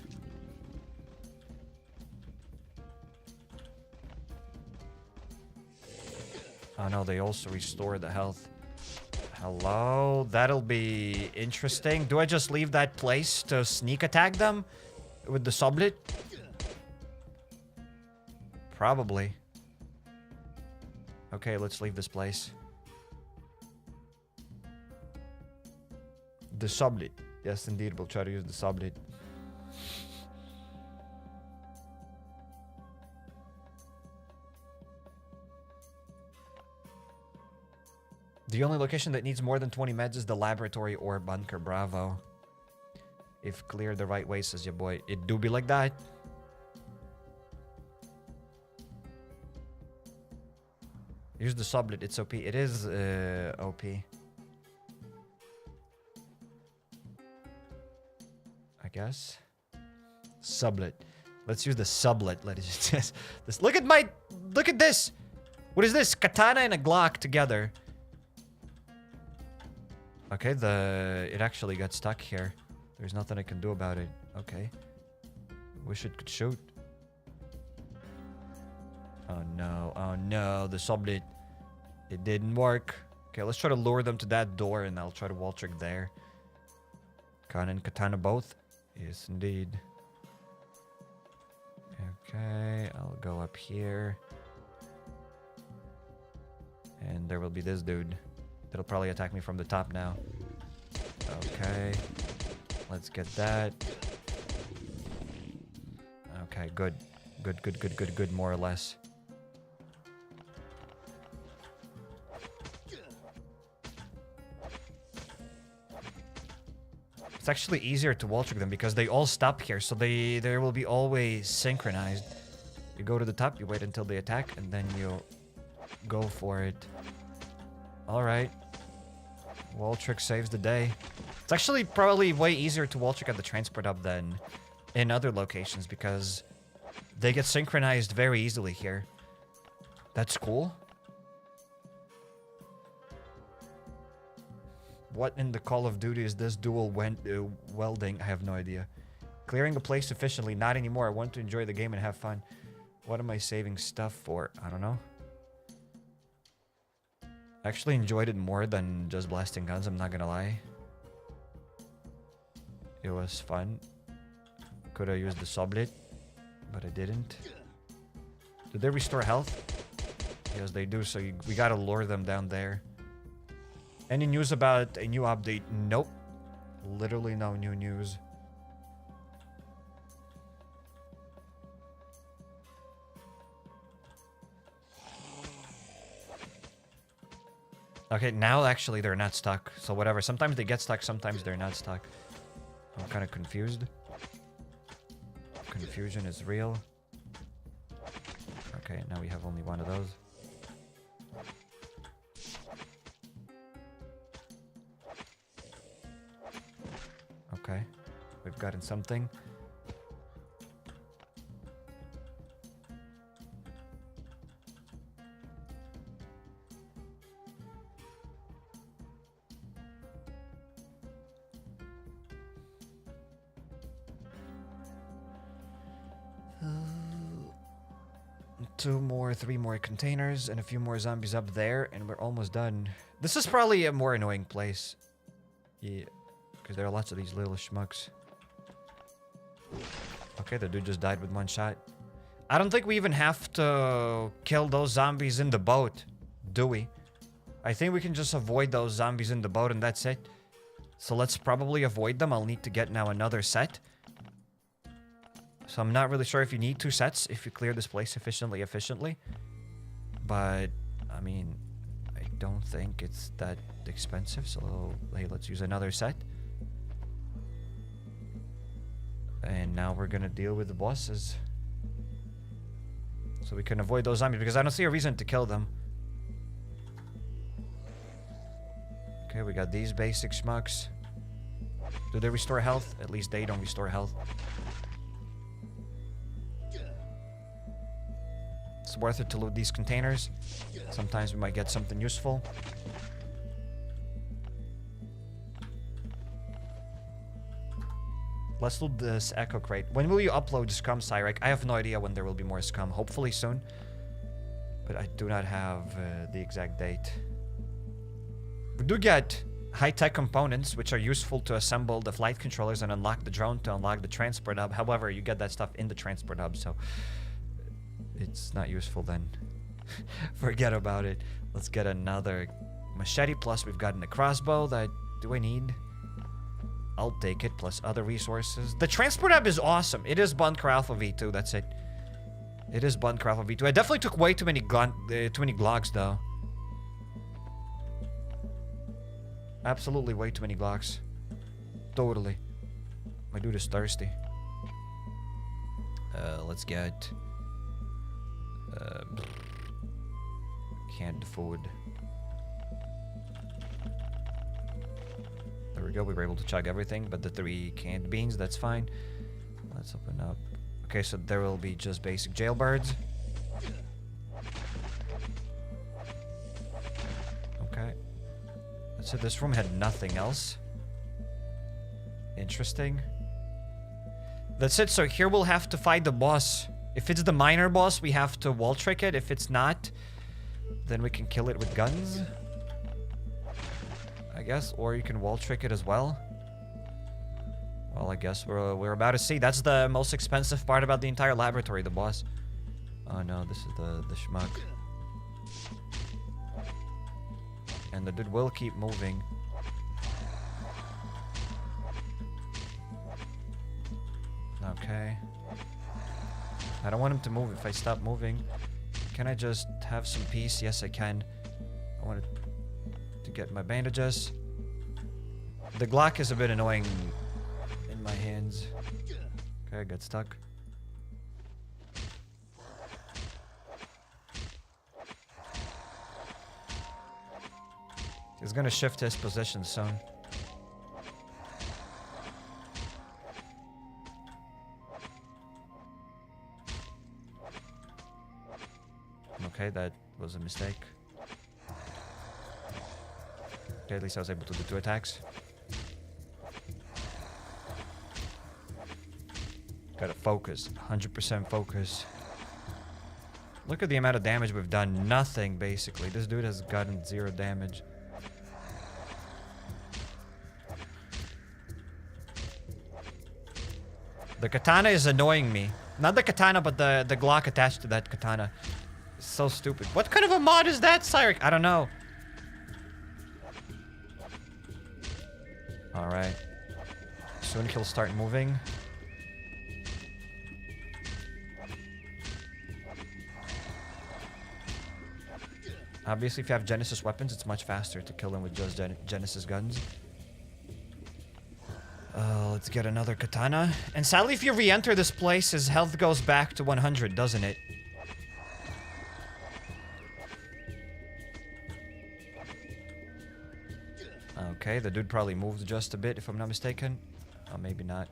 Oh no, they also restore the health. Hello? That'll be interesting. Do I just leave that place to sneak attack them with the sublet? Probably. Okay, let's leave this place. The sublet. Yes, indeed, we'll try to use the sublet. The only location that needs more than 20 meds is the laboratory or bunker. Bravo. If cleared the right way, says your boy. It do be like that. Use the sublet. It's OP. It is OP. I guess. Sublet. Let's use the sublet. Let's just this. Look at this. What is this? Katana and a Glock together. Okay, it actually got stuck here. There's nothing I can do about it. Okay. Wish it could shoot. Oh no, the sublet. It didn't work. Okay, let's try to lure them to that door and I'll try to wall trick there. Kana and katana both? Yes, indeed. Okay, I'll go up here. And there will be this dude. That'll probably attack me from the top now. Okay. Let's get that. Okay, good. Good, more or less. It's actually easier to wall trick them because they all stop here, so they will be always synchronized. You go to the top, you wait until they attack, and then you go for it. Alright. Wall trick saves the day. It's actually probably way easier to wall trick at the transport hub than in other locations because they get synchronized very easily here. That's cool. What in the Call of Duty is this dual welding? I have no idea. Clearing a place efficiently. Not anymore. I want to enjoy the game and have fun. What am I saving stuff for? I don't know. I actually enjoyed it more than just blasting guns, I'm not gonna lie. It was fun. Could have used the sublet, but I didn't. Did they restore health? Yes, they do, so we gotta lure them down there. Any news about a new update? Nope. Literally no new news. Okay, now actually they're not stuck. So whatever. Sometimes they get stuck, sometimes they're not stuck. I'm kind of confused. Confusion is real. Okay, now we have only one of those. Okay, we've gotten something. Three more containers and a few more zombies up there, and we're almost done. This is probably a more annoying place. Yeah, because there are lots of these little schmucks. Okay, the dude just died with one shot. I don't think we even have to kill those zombies in the boat, do we? I think we can just avoid those zombies in the boat and that's it. So let's probably avoid them. I'll need to get now another set. So I'm not really sure if you need 2 sets if you clear this place efficiently. But, I mean, I don't think it's that expensive. So, hey, let's use another set. And now we're gonna deal with the bosses. So we can avoid those zombies, because I don't see a reason to kill them. Okay, we got these basic schmucks. Do they restore health? At least they don't restore health. It's worth it to loot these containers. Sometimes we might get something useful. Let's loot this echo crate. When will you upload scum, CairekK? I have no idea when there will be more scum. Hopefully soon. But I do not have the exact date. We do get high-tech components, which are useful to assemble the flight controllers and unlock the drone to unlock the transport hub. However, you get that stuff in the transport hub, so it's not useful then. Forget about it. Let's get another machete. Plus, we've gotten a crossbow that... Do I need? I'll take it, plus other resources. The transport hub is awesome. It is Bunker Alfa V2, that's it. It is Bunker Alfa V2. I definitely took way too many Glocks, though. Absolutely way too many Glocks. Totally. My dude is thirsty. Let's get... canned food. There we go, we were able to chug everything, but the 3 canned beans, that's fine. Let's open up. Okay, so there will be just basic jailbirds. Okay. So this room had nothing else. Interesting. That's it, so here we'll have to fight the boss. If it's the miner boss, we have to wall trick it. If it's not, then we can kill it with guns, I guess, or you can wall trick it as well. Well, I guess we're about to see. That's the most expensive part about the entire laboratory, the boss. Oh no, this is the schmuck. And the dude will keep moving. Okay. I don't want him to move if I stop moving. Can I just have some peace? Yes, I can. I wanted to get my bandages. The Glock is a bit annoying in my hands. Okay, I got stuck. He's gonna shift his position soon. Okay, that was a mistake. Okay, at least I was able to do 2 attacks. Gotta focus. 100% focus. Look at the amount of damage we've done. Nothing, basically. This dude has gotten 0 damage. The katana is annoying me. Not the katana, but the Glock attached to that katana. It's so stupid. What kind of a mod is that, CairekK? I don't know. Alright. Soon he'll start moving. Obviously, if you have Genesis weapons, it's much faster to kill them with just Genesis guns. Let's get another katana. And sadly, if you re-enter this place, his health goes back to 100, doesn't it? Okay, the dude probably moved just a bit, if I'm not mistaken. Oh, maybe not.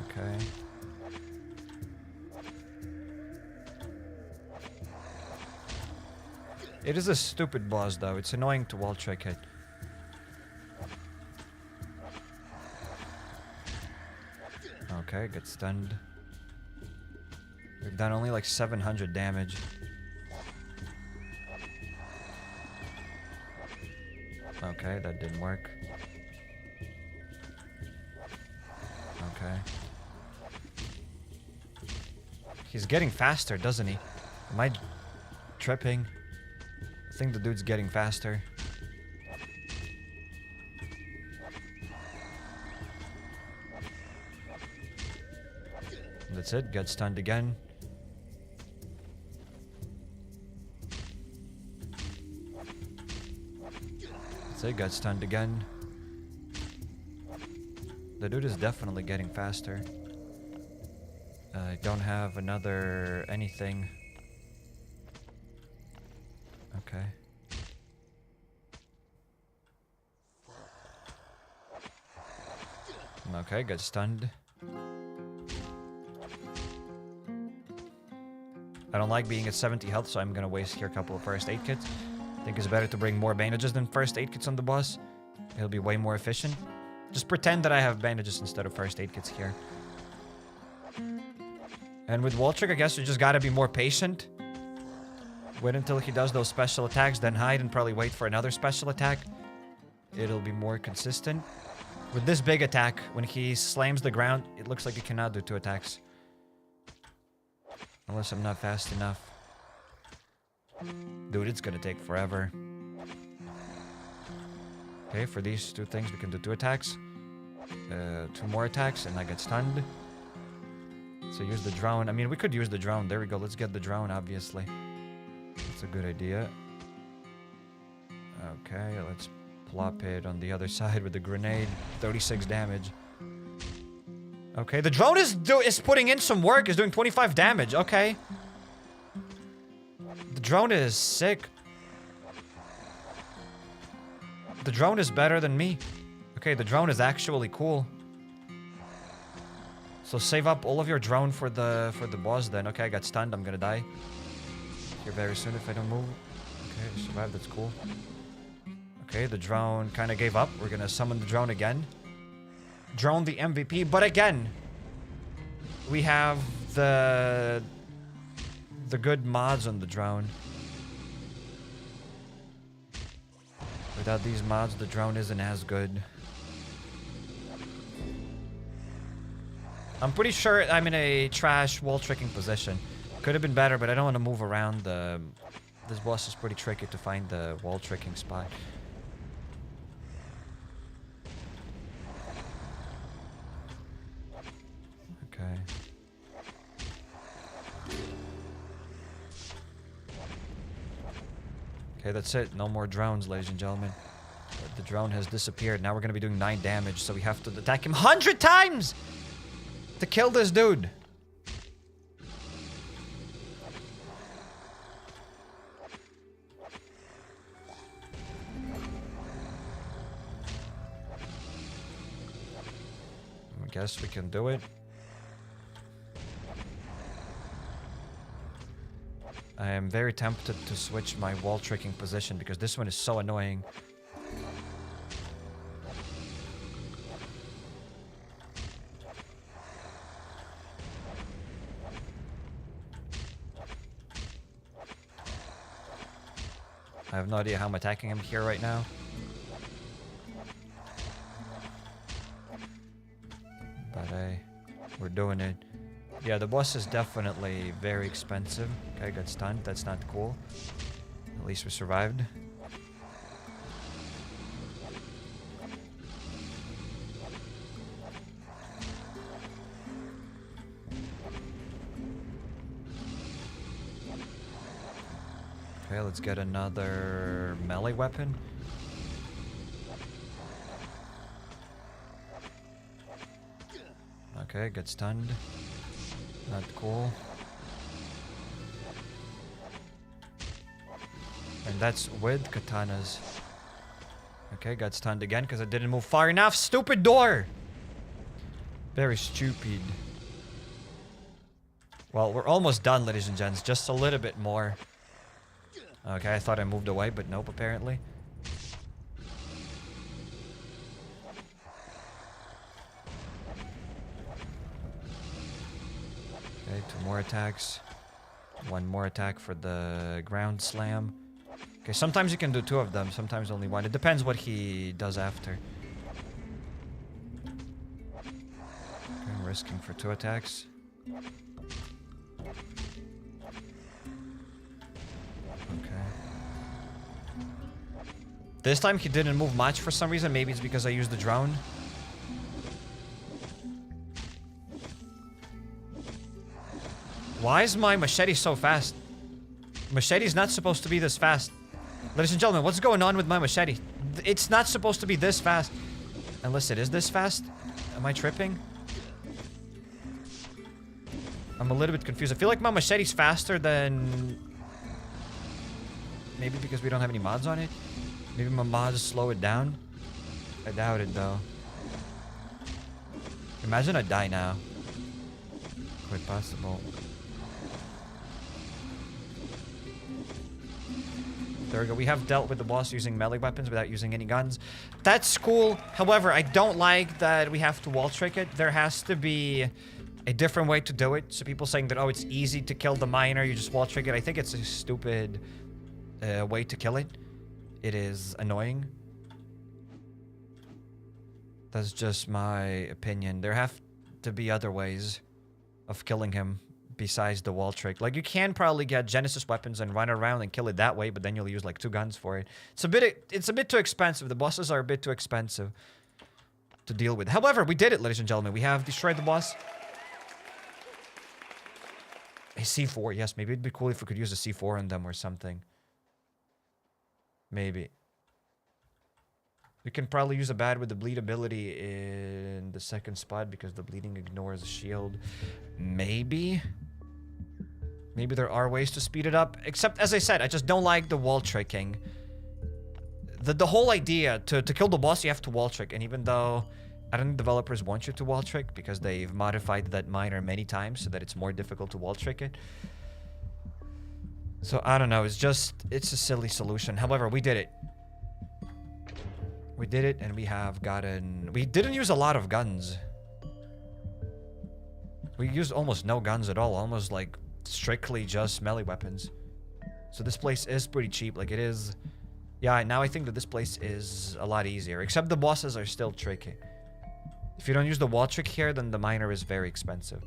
Okay. It is a stupid boss, though. It's annoying to wall trick it. Okay, get stunned. We've done only like 700 damage. Okay, that didn't work. Okay. He's getting faster, doesn't he? Am I tripping? I think the dude's getting faster. That's it. Get stunned again. That's it. Got stunned again. The dude is definitely getting faster. I don't have another anything. Okay. Okay, got stunned. I don't like being at 70 health, so I'm gonna waste here a couple of first aid kits. I think it's better to bring more bandages than first aid kits on the boss. It'll be way more efficient. Just pretend that I have bandages instead of first aid kits here. And with Walltrick, I guess you just gotta be more patient. Wait until he does those special attacks, then hide and probably wait for another special attack. It'll be more consistent. With this big attack, when he slams the ground, it looks like he cannot do 2 attacks. Unless I'm not fast enough. Dude, it's gonna take forever. Okay, for these 2 things, we can do 2 attacks. 2 more attacks, and I get stunned. So use the drone. I mean, we could use the drone. There we go. Let's get the drone, obviously. That's a good idea. Okay, let's plop it on the other side with the grenade. 36 damage. Okay, the drone is putting in some work. Is doing 25 damage. Okay. The drone is sick. The drone is better than me. Okay, the drone is actually cool. So save up all of your drone for the boss then. Okay, I got stunned. I'm gonna die here very soon if I don't move. Okay, I survived. That's cool. Okay, the drone kind of gave up. We're gonna summon the drone again. Drone the MVP, but again, we have the good mods on the drone. Without these mods, the drone isn't as good. I'm pretty sure I'm in a trash wall tricking position. Could have been better, but I don't want to move around. This boss is pretty tricky to find the wall tricking spot. Okay. Okay, that's it. No more drones, ladies and gentlemen. The drone has disappeared. Now we're going to be doing 9 damage, so we have to attack him 100 times to kill this dude. I guess we can do it. I am very tempted to switch my wall tricking position because this one is so annoying. I have no idea how I'm attacking him here right now. But we're doing it. Yeah, the boss is definitely very expensive. Okay, I got stunned. That's not cool. At least we survived. Okay, let's get another melee weapon. Okay, get stunned. Not cool. And that's with katanas. Okay, got stunned again because I didn't move far enough. Stupid door! Very stupid. Well, we're almost done, ladies and gents. Just a little bit more. Okay, I thought I moved away, but nope, apparently. Okay, 2 more attacks. 1 more attack for the ground slam. Okay, sometimes you can do 2 of them, sometimes only 1. It depends what he does after. Okay, I'm risking for 2 attacks. This time he didn't move much for some reason. Maybe it's because I used the drone. Why is my machete so fast? Machete's not supposed to be this fast. Ladies and gentlemen, what's going on with my machete? It's not supposed to be this fast. Unless it is this fast? Am I tripping? I'm a little bit confused. I feel like my machete's faster than... Maybe because we don't have any mods on it? Maybe my mods slow it down? I doubt it, though. Imagine I die now. Quite possible. There we go. We have dealt with the boss using melee weapons without using any guns. That's cool. However, I don't like that we have to wall trick it. There has to be a different way to do it. So people saying that, oh, it's easy to kill the miner, you just wall trick it. I think it's a stupid way to kill it. It is annoying. That's just my opinion. There have to be other ways of killing him besides the wall trick. Like, you can probably get Genesis weapons and run around and kill it that way, but then you'll use like 2 guns for it. It's a bit too expensive. The bosses are a bit too expensive to deal with. However, we did it, ladies and gentlemen. We have destroyed the boss. A C4, yes. Maybe it'd be cool if we could use a C4 on them or something. Maybe. We can probably use a bad with the bleed ability in the second spot because the bleeding ignores the shield. Maybe. Maybe there are ways to speed it up. Except, as I said, I just don't like the wall tricking. The whole idea, to kill the boss, you have to wall trick. And even though I don't think developers want you to wall trick because they've modified that miner many times so that it's more difficult to wall trick it. So, I don't know. It's a silly solution. However, we did it. We did it, and we have gotten... We didn't use a lot of guns. We used almost no guns at all. Almost, like, strictly just melee weapons. So this place is pretty cheap. Like, it is... Yeah, now I think that this place is a lot easier. Except the bosses are still tricky. If you don't use the wall trick here, then the miner is very expensive.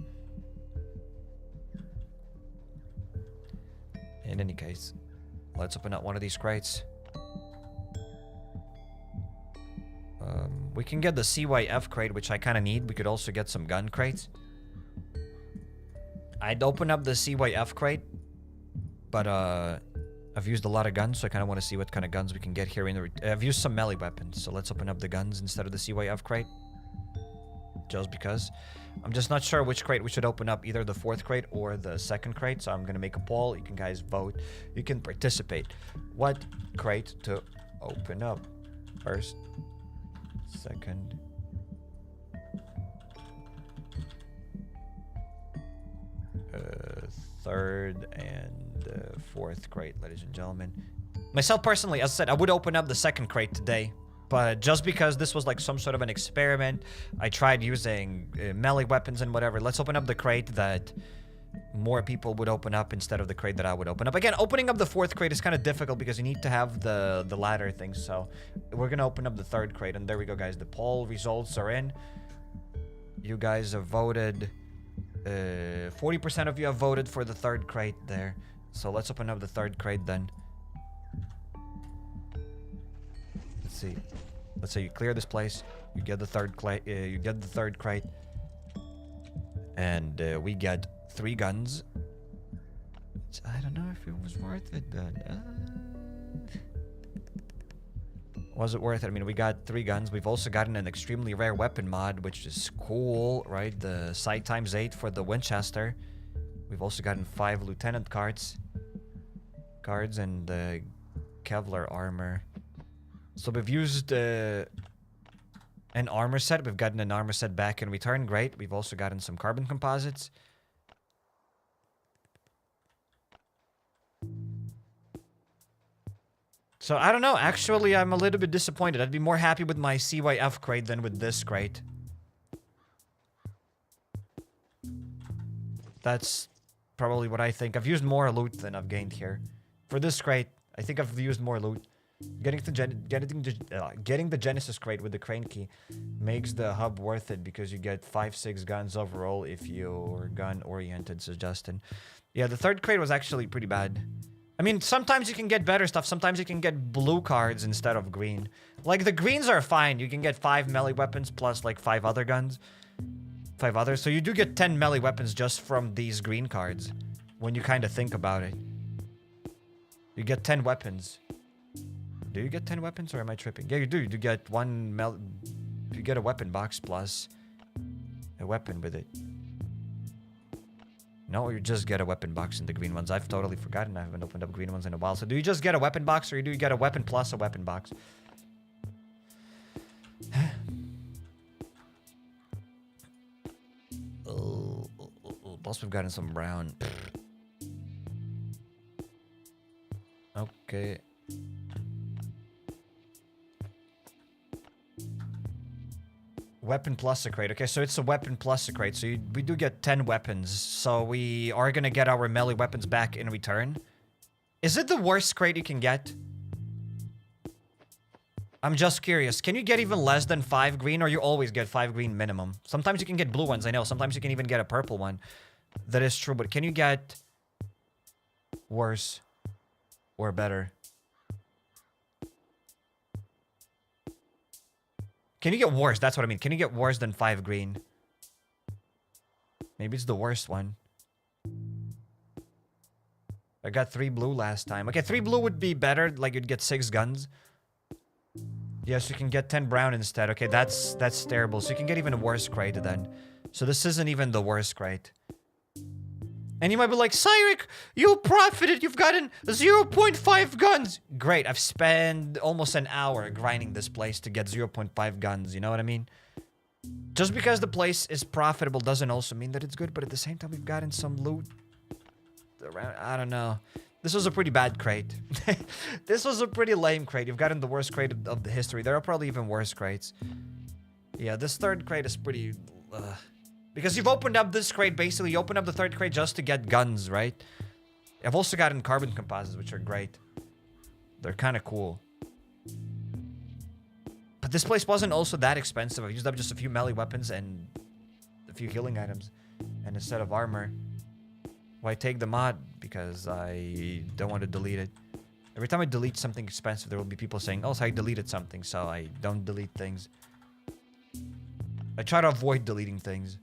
In any case, let's open up one of these crates. We can get the CYF crate, which I kind of need. We could also get some gun crates. I'd open up the CYF crate, but I've used a lot of guns, so I kind of want to see what kind of guns we can get here. I've used some melee weapons, so let's open up the guns instead of the CYF crate. Just because. I'm just not sure which crate we should open up, either the 4th crate or the 2nd crate, so I'm going to make a poll. You can guys vote. You can participate. What crate to open up? 1st, 2nd, 3rd, and 4th crate, ladies and gentlemen. Myself personally, as I said, I would open up the 2nd crate today. But just because this was like some sort of an experiment, I tried using melee weapons and whatever. Let's open up the crate that more people would open up instead of the crate that I would open up. Again, opening up the 4th crate is kind of difficult because you need to have the ladder thing. So we're going to open up the 3rd crate. And there we go, guys. The poll results are in. You guys have voted. 40% of you have voted for the 3rd crate there. So let's open up the 3rd crate then. Let's see. Let's say you clear this place. You get the 3rd crate. You get the 3rd crate. And we get 3 guns. Which I don't know if it was worth it, but... Was it worth it? I mean, we got 3 guns. We've also gotten an extremely rare weapon mod, which is cool, right? The sight ×8 for the Winchester. We've also gotten 5 lieutenant cards. And the Kevlar armor. So we've used an armor set. We've gotten an armor set back in return. Great. We've also gotten some carbon composites. So I don't know. Actually, I'm a little bit disappointed. I'd be more happy with my CYF crate than with this crate. That's probably what I think. I've used more loot than I've gained here. For this crate, I think I've used more loot. Getting the Genesis crate with the crane key makes the hub worth it because you get 5-6 guns overall if you're gun oriented, says Justin. Yeah, the 3rd crate was actually pretty bad. I mean, sometimes you can get better stuff. Sometimes you can get blue cards instead of green. Like, the greens are fine. You can get 5 melee weapons plus, like, 5 other guns. 5 others. So you do get 10 melee weapons just from these green cards. When you kind of think about it. You get 10 weapons. Do you get 10 weapons or am I tripping? Yeah, you do. You do get you get a weapon box plus a weapon with it. No, you just get a weapon box in the green ones. I've totally forgotten. I haven't opened up green ones in a while. So do you just get a weapon box or do you get a weapon plus a weapon box? Plus we've gotten some brown. Okay. Weapon plus a crate. Okay, so it's a weapon plus a crate. So we do get 10 weapons. So we are going to get our melee weapons back in return. Is it the worst crate you can get? I'm just curious. Can you get even less than 5 green or you always get 5 green minimum? Sometimes you can get blue ones, I know. Sometimes you can even get a purple one. That is true, but can you get worse or better? Can you get worse? That's what I mean. Can you get worse than 5 green? Maybe it's the worst one. I got 3 blue last time. Okay, 3 blue would be better. Like, you'd get 6 guns. Yes, you can get 10 brown instead. Okay, that's terrible. So you can get even a worse crate then. So this isn't even the worst crate. And you might be like, CairekK, you profited. You've gotten 0.5 guns. Great. I've spent almost an hour grinding this place to get 0.5 guns. You know what I mean? Just because the place is profitable doesn't also mean that it's good. But at the same time, we've gotten some loot. I don't know. This was a pretty bad crate. This was a pretty lame crate. You've gotten the worst crate of the history. There are probably even worse crates. Yeah, this third crate is pretty... because you've opened up this crate, basically. You opened up the third crate just to get guns, right? I've also gotten carbon composites, which are great. They're kind of cool. But this place wasn't also that expensive. I used up just a few melee weapons and a few healing items. And a set of armor. Why take the mod? Because I don't want to delete it. Every time I delete something expensive, there will be people saying, oh, so I deleted something, so I don't delete things. I try to avoid deleting things.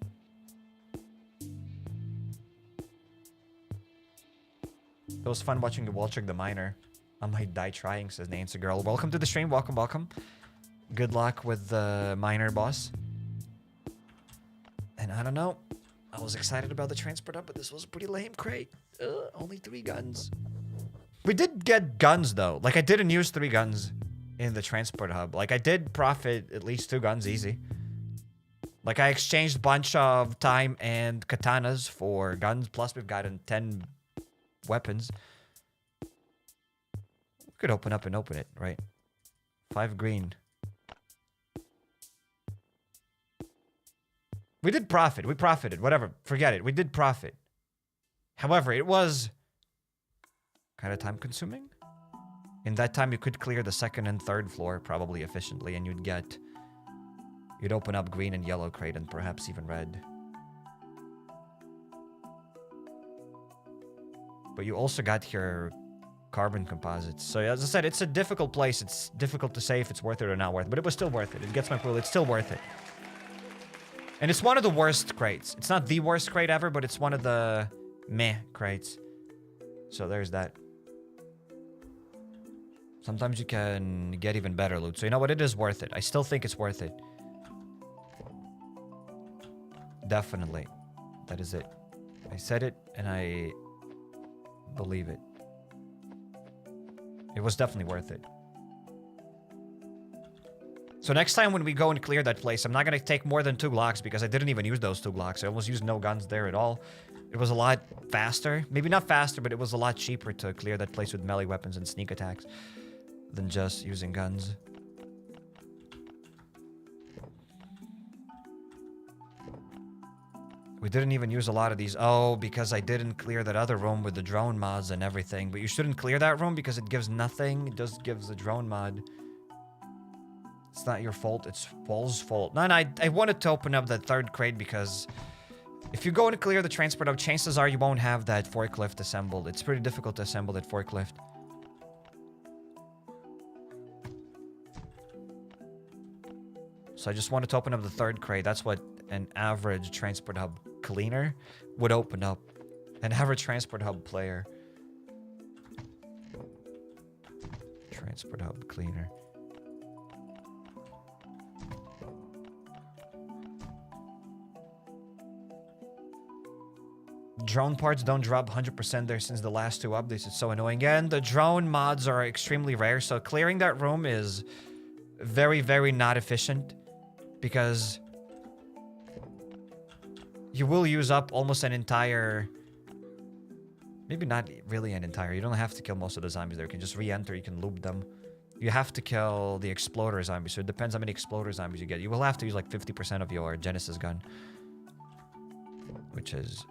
It was fun watching the Walltricking the Miner. I might die trying, says Nancy Girl. Welcome to the stream. Welcome, welcome. Good luck with the miner boss. And I don't know. I was excited about the transport up, but this was a pretty lame crate. Only 3 guns. We did get guns, though. Like, I didn't use 3 guns in the transport hub. Like, I did profit at least 2 guns easy. Like, I exchanged a bunch of time and katanas for guns. Plus, we've gotten 10 weapons. We could open up and open it, right? 5 green. We did profit. We profited. Whatever. Forget it. We did profit. However, it was kind of time consuming. In that time, you could clear the 2nd and 3rd floor probably efficiently, and you'd open up green and yellow crate and perhaps even red. But you also got your carbon composites. So as I said, it's a difficult place. It's difficult to say if it's worth it or not worth it, but it was still worth it. It gets my pool. It's still worth it. And it's one of the worst crates. It's not the worst crate ever, but it's one of the meh crates. So there's that. Sometimes you can get even better loot. So you know what? It is worth it. I still think it's worth it. Definitely. That is it. I said it and I believe it. It was definitely worth it. So next time when we go and clear that place, I'm not going to take more than 2 Glocks because I didn't even use those 2 Glocks. I almost used no guns there at all. It was a lot faster. Maybe not faster, but it was a lot cheaper to clear that place with melee weapons and sneak attacks than just using guns. We didn't even use a lot of these. Oh, because I didn't clear that other room with the drone mods and everything. But you shouldn't clear that room because it gives nothing. It just gives the drone mod. It's not your fault. It's Wall's fault. No, and I wanted to open up that 3rd crate because If you go and clear the transport hub, chances are you won't have that forklift assembled. It's pretty difficult to assemble that forklift. So I just wanted to open up the third crate. That's what an average transport hub cleaner would open up. An average transport hub player. Transport hub cleaner. Drone parts don't drop 100% there since the last 2 updates. It's so annoying. And the drone mods are extremely rare, so clearing that room is very, very not efficient because you will use up almost an entire... Maybe not really an entire. You don't have to kill most of the zombies there. You can just re-enter. You can loop them. You have to kill the exploder zombies, so it depends how many exploder zombies you get. You will have to use like 50% of your Genesis gun, which is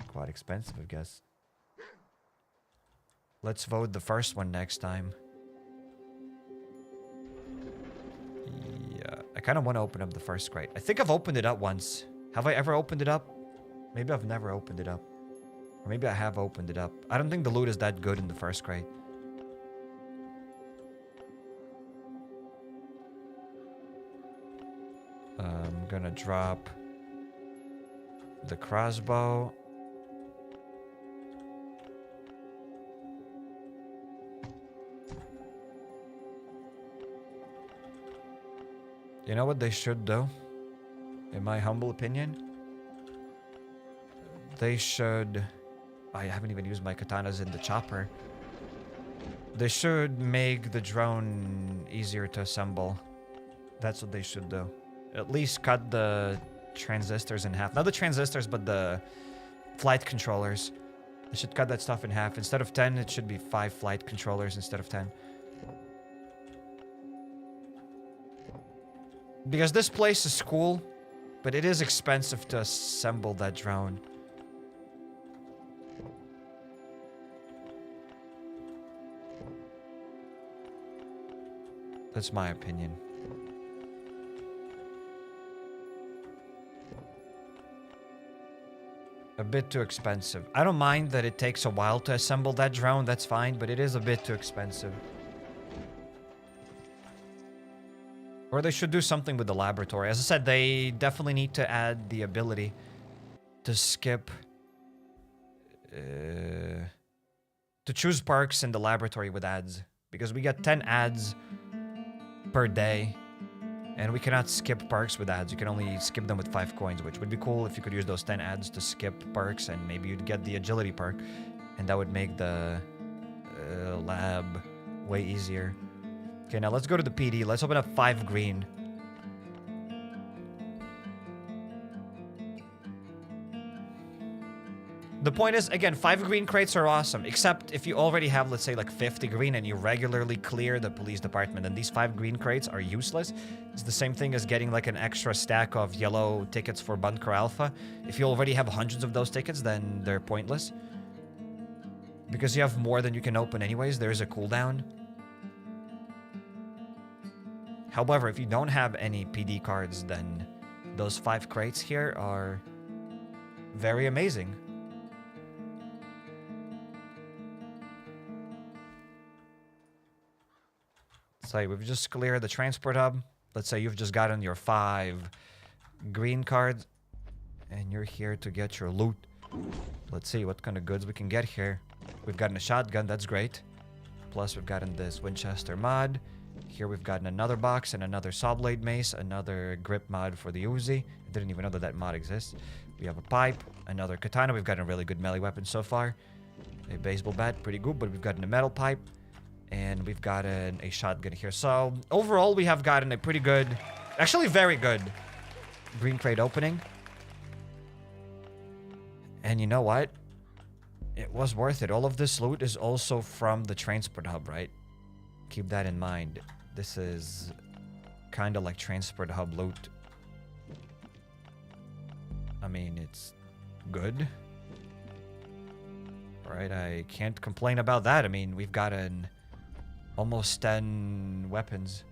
quite expensive, I guess. Let's vote the first one next time. Yeah, I kind of want to open up the first crate. I think I've opened it up once. Have I ever opened it up? Maybe I've never opened it up. Or maybe I have opened it up. I don't think the loot is that good in the first crate. I'm gonna drop the crossbow. You know what they should do? In my humble opinion? They should... I haven't even used my katanas in the chopper. They should make the drone easier to assemble. That's what they should do. At least cut the transistors in half. Not the transistors, but the flight controllers. They should cut that stuff in half. Instead of 10, it should be 5 flight controllers instead of 10. Because this place is cool, but it is expensive to assemble that drone. That's my opinion. A bit too expensive. I don't mind that it takes a while to assemble that drone, that's fine, but it is a bit too expensive. Or they should do something with the laboratory. As I said, they definitely need to add the ability to skip... to choose perks in the laboratory with ads. Because we get 10 ads per day. And we cannot skip perks with ads. You can only skip them with 5 coins, which would be cool if you could use those 10 ads to skip perks, and maybe you'd get the agility perk, and that would make the lab way easier. Okay, now let's go to the PD. Let's open up 5 green. The point is, again, 5 green crates are awesome, except if you already have, let's say, like 50 green and you regularly clear the police department, then these 5 green crates are useless. It's the same thing as getting like an extra stack of yellow tickets for Bunker Alfa. If you already have hundreds of those tickets, then they're pointless. Because you have more than you can open anyways, there is a cooldown. However, if you don't have any PD cards, then those 5 crates here are very amazing. So we've just cleared the transport hub. Let's say you've just gotten your 5 green cards and you're here to get your loot. Let's see what kind of goods we can get here. We've gotten a shotgun, that's great. Plus we've gotten this Winchester mod. Here we've gotten another box and another saw blade mace, another grip mod for the Uzi. I didn't even know that that mod exists. We have a pipe, another katana. We've gotten a really good melee weapon so far. A baseball bat, pretty good, but we've gotten a metal pipe. And we've gotten a shotgun here. So, overall, we have gotten a pretty good... Actually, very good green crate opening. And you know what? It was worth it. All of this loot is also from the transport hub, right? Keep that in mind. This is kind of like transport hub loot. I mean, it's good. Right? I can't complain about that. I mean, we've gotten... almost 10 weapons.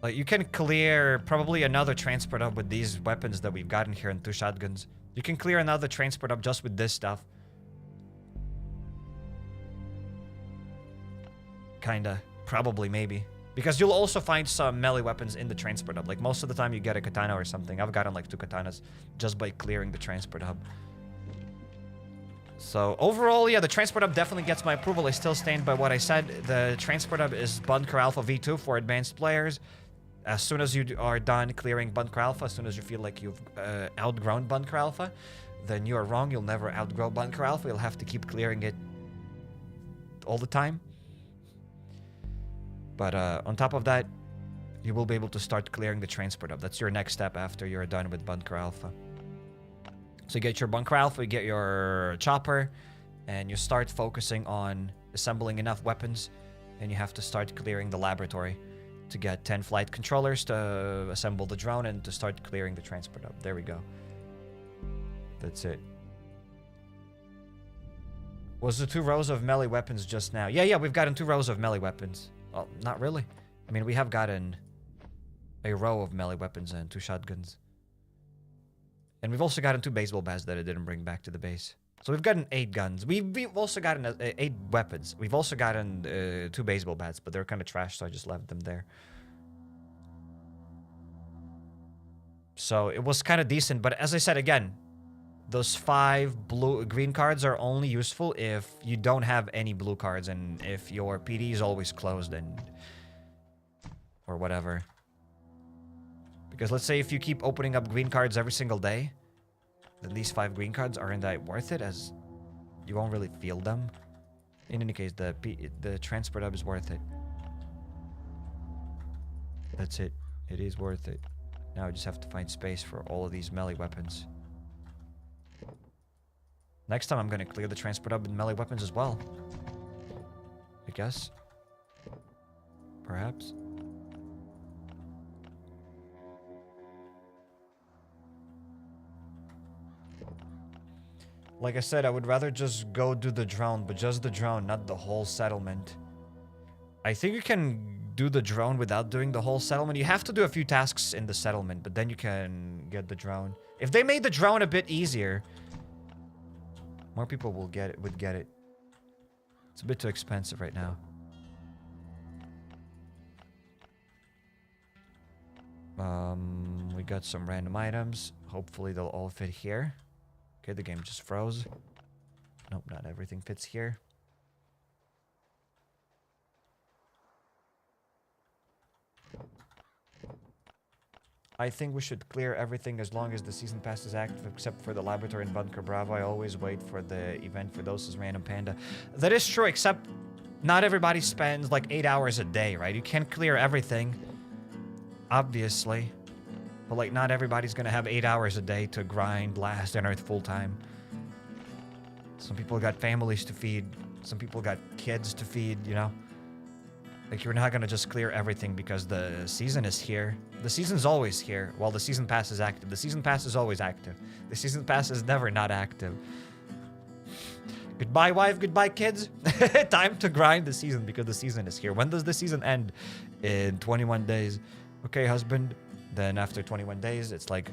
Like, you can clear probably another transport hub with these weapons that we've gotten here and 2 shotguns. You can clear another transport hub just with this stuff. Kinda. Probably, maybe. Because you'll also find some melee weapons in the transport hub. Like, most of the time you get a katana or something. I've gotten like 2 katanas just by clearing the transport hub. So, overall, yeah, the transport hub definitely gets my approval. I still stand by what I said. The transport hub is Bunker Alfa V2 for advanced players. As soon as you are done clearing Bunker Alfa, as soon as you feel like you've outgrown Bunker Alfa, then you are wrong. You'll never outgrow Bunker Alfa. You'll have to keep clearing it all the time. But on top of that, you will be able to start clearing the transport hub. That's your next step after you're done with Bunker Alfa. So you get your Bunker Alfa, you get your chopper, and you start focusing on assembling enough weapons, and you have to start clearing the laboratory to get 10 flight controllers to assemble the drone and to start clearing the transport hub. There we go. That's it. Was the 2 rows of melee weapons just now? Yeah, we've gotten 2 rows of melee weapons. Well, not really. I mean, we have gotten a row of melee weapons and 2 shotguns. And we've also gotten 2 baseball bats that I didn't bring back to the base. So we've gotten 8 guns. We've also gotten 8 weapons. We've also gotten 2 baseball bats, but they're kind of trash, so I just left them there. So it was kind of decent, but as I said again, those 5 green cards are only useful if you don't have any blue cards and if your PD is always closed and or whatever. Because let's say if you keep opening up green cards every single day, then these 5 green cards aren't that worth it, as you won't really feel them. In any case, the transport hub is worth it. That's it. It is worth it. Now I just have to find space for all of these melee weapons. Next time I'm gonna clear the transport hub with melee weapons as well. I guess. Perhaps. Like I said, I would rather just go do the drone, but just the drone, not the whole settlement. I think you can do the drone without doing the whole settlement. You have to do a few tasks in the settlement, but then you can get the drone. If they made the drone a bit easier, more people would get it. It's a bit too expensive right now. We got some random items. Hopefully they'll all fit here. Okay, the game just froze. Nope, not everything fits here. I think we should clear everything as long as the season pass is active, except for the laboratory in Bunker Bravo. I always wait for the event for those as random panda. That is true, except not everybody spends like 8 hours a day, right? You can't clear everything, obviously. But like, not everybody's gonna have 8 hours a day to grind Last on Earth full time. Some people got families to feed. Some people got kids to feed, you know? Like, you're not gonna just clear everything because the season is here. The season's always here while the season pass is active. The season pass is always active. The season pass is never not active. Goodbye, wife. Goodbye, kids. Time to grind the season because the season is here. When does the season end? In 21 days. Okay, husband. Then after 21 days, it's like,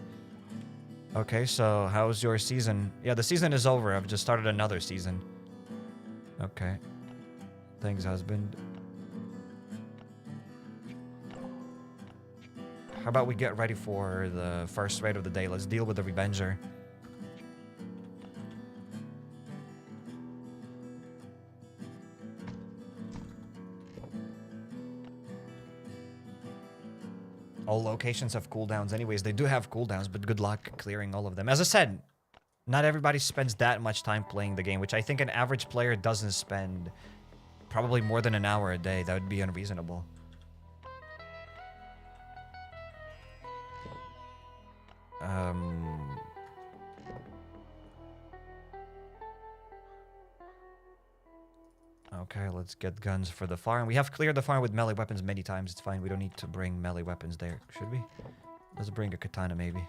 okay, so how's your season? Yeah, the season is over. I've just started another season. Okay. Thanks, husband. How about we get ready for the first raid of the day? Let's deal with the Revenger. All locations have cooldowns anyways. They do have cooldowns, but good luck clearing all of them. As I said, not everybody spends that much time playing the game, which I think an average player doesn't spend probably more than an hour a day. That would be unreasonable. Okay, let's get guns for the farm. We have cleared the farm with melee weapons many times. It's fine. We don't need to bring melee weapons there. Should we? Let's bring a katana, maybe.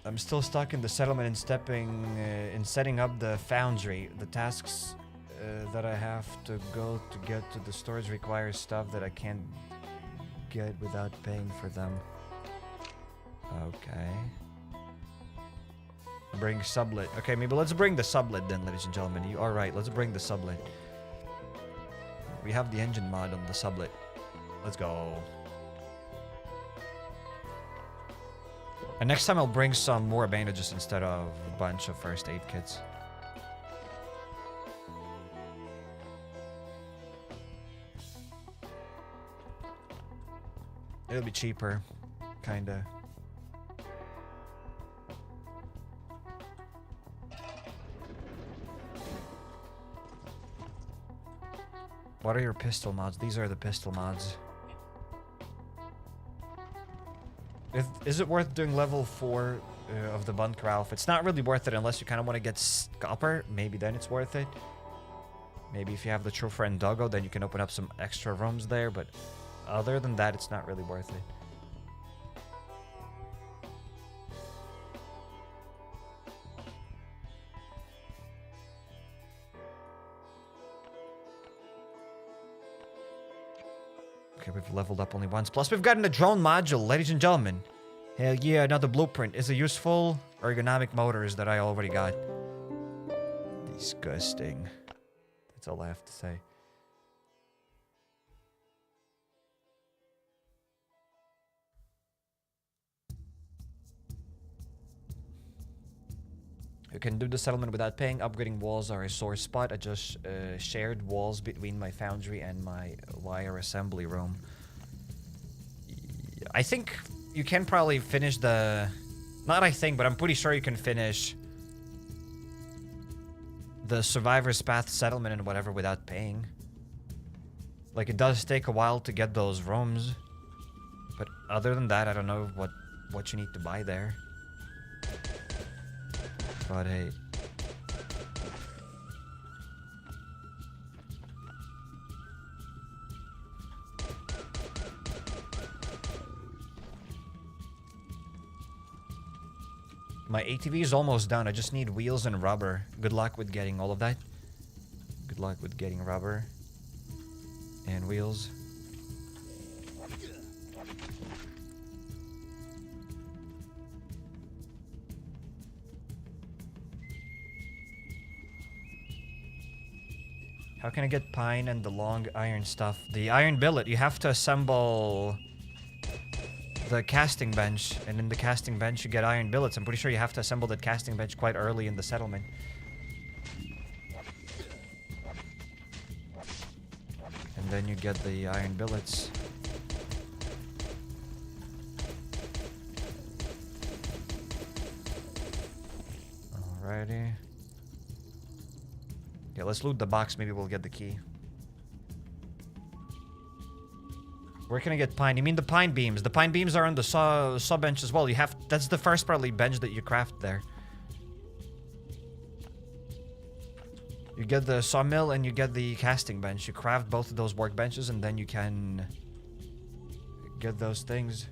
I'm still stuck in the settlement and in setting up the foundry. The tasks that I have to go to get to the stores require stuff that I can't get without paying for them. Okay. Bring sublet. Okay, maybe let's bring the sublet then, ladies and gentlemen. You are right. Let's bring the sublet. We have the engine mod on the sublet. Let's go. And next time I'll bring some more bandages instead of a bunch of first aid kits. It'll be cheaper, kinda. What are your pistol mods? These are the pistol mods. Is it worth doing level 4 of the Bunker Alfa? It's not really worth it unless you kind of want to get copper. Maybe then it's worth it. Maybe if you have the true friend Doggo, then you can open up some extra rooms there. But other than that, it's not really worth it. Okay, we've leveled up only once. Plus, we've gotten a drone module, ladies and gentlemen. Hell yeah, another blueprint. Is it useful? Ergonomic motors that I already got. Disgusting. That's all I have to say. You can do the settlement without paying. Upgrading walls are a sore spot. I just shared walls between my foundry and my wire assembly room. I think you can probably finish the... Not I think, but I'm pretty sure you can finish the Survivor's Path settlement and whatever without paying. Like, it does take a while to get those rooms. But other than that, I don't know what you need to buy there. But hey. My ATV is almost done. I just need wheels and rubber. Good luck with getting all of that. Good luck with getting rubber and wheels. How can I get pine and the long iron stuff? The iron billet, you have to assemble the casting bench, and in the casting bench you get iron billets. I'm pretty sure you have to assemble that casting bench quite early in the settlement. And then you get the iron billets. Alrighty. Yeah, let's loot the box. Maybe we'll get the key. Where can I get pine? You mean the pine beams? The pine beams are on the saw bench as well. You have... That's the first probably bench that you craft there. You get the sawmill and you get the casting bench. You craft both of those workbenches and then you can get those things.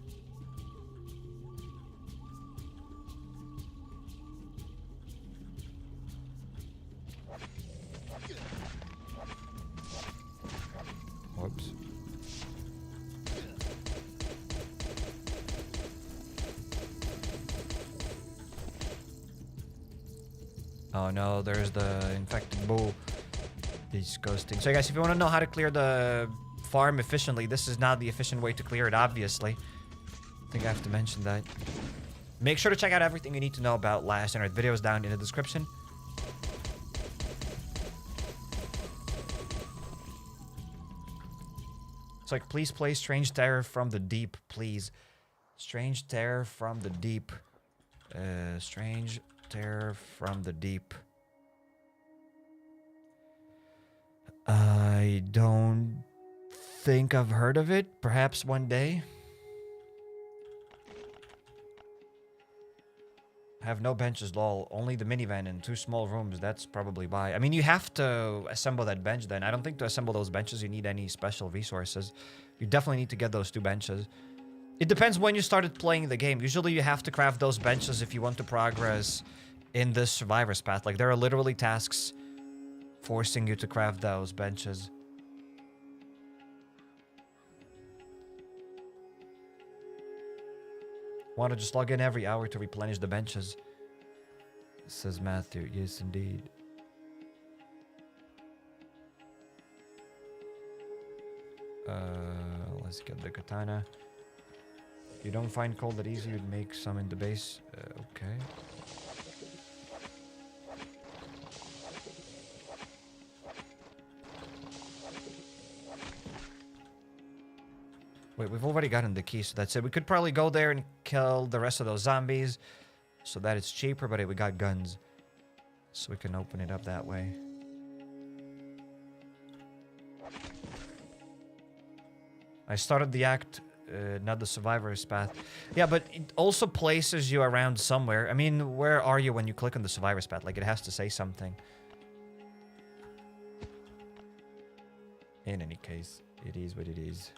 Whoops. Oh no, there's the infected bull. Disgusting. So guys, if you want to know how to clear the farm efficiently, this is not the efficient way to clear it, obviously. I think I have to mention that. Make sure to check out everything you need to know about Last Earth. Videos down in the description. It's like, please play Strange Terror from the Deep, please. Strange Terror from the Deep. Strange Terror from the Deep. I don't think I've heard of it. Perhaps one day. I have no benches, lol. Only the minivan and 2 small rooms. That's probably why. I mean, you have to assemble that bench then. I don't think to assemble those benches you need any special resources. You definitely need to get those 2 benches. It depends when you started playing the game. Usually you have to craft those benches if you want to progress in this survivor's path. Like, there are literally tasks forcing you to craft those benches. Want to just log in every hour to replenish the benches, says Matthew. Yes, indeed. Let's get the katana. You don't find coal that easy, you'd make some in the base. Okay. Wait, we've already gotten the key, so that's it. We could probably go there and kill the rest of those zombies so that it's cheaper, but hey, we got guns. So we can open it up that way. I started the act, not the survivor's path. Yeah, but it also places you around somewhere. I mean, where are you when you click on the survivor's path? Like, it has to say something. In any case, it is what it is.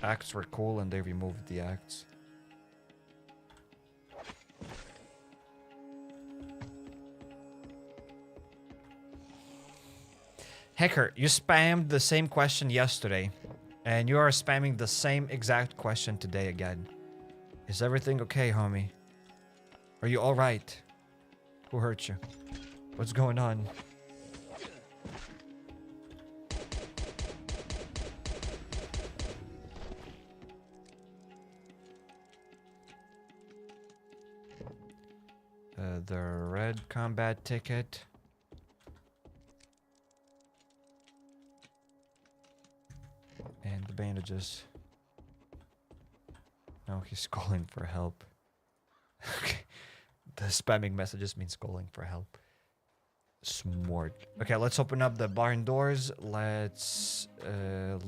Acts were cool and they removed the acts. Hacker, you spammed the same question yesterday, and you are spamming the same exact question today again. Is everything okay, homie? Are you alright? Who hurt you? What's going on? The red combat ticket. And the bandages. No, he's calling for help. Okay. The spamming messages means calling for help. Smart. Okay, let's open up the barn doors. Let's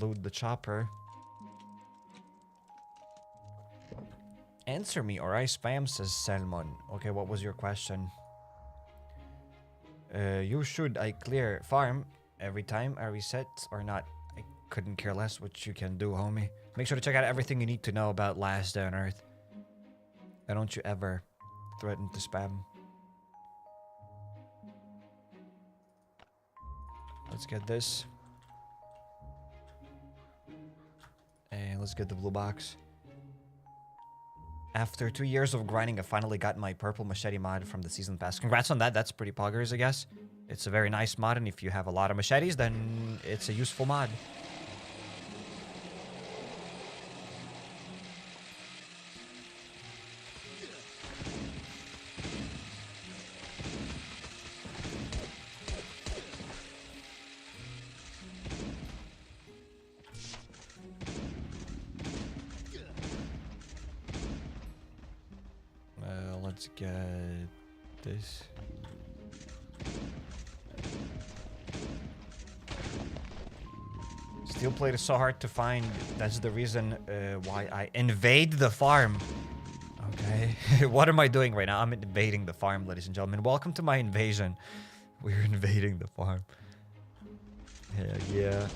loot the chopper. Answer me or I spam, says Salmon. Okay, what was your question? You should I clear farm every time I reset or not? I couldn't care less what you can do, homie. Make sure to check out everything you need to know about Last Day on Earth. And don't you ever threaten to spam. Let's get this. And let's get the blue box. After 2 years of grinding, I finally got my purple machete mod from the season pass. Congrats on that. That's pretty poggers, I guess. It's a very nice mod, and if you have a lot of machetes, then it's a useful mod. Let's get this. Steel plate is so hard to find. That's the reason why I invade the farm. Okay. What am I doing right now? I'm invading the farm, ladies and gentlemen. Welcome to my invasion. We're invading the farm. Hell yeah.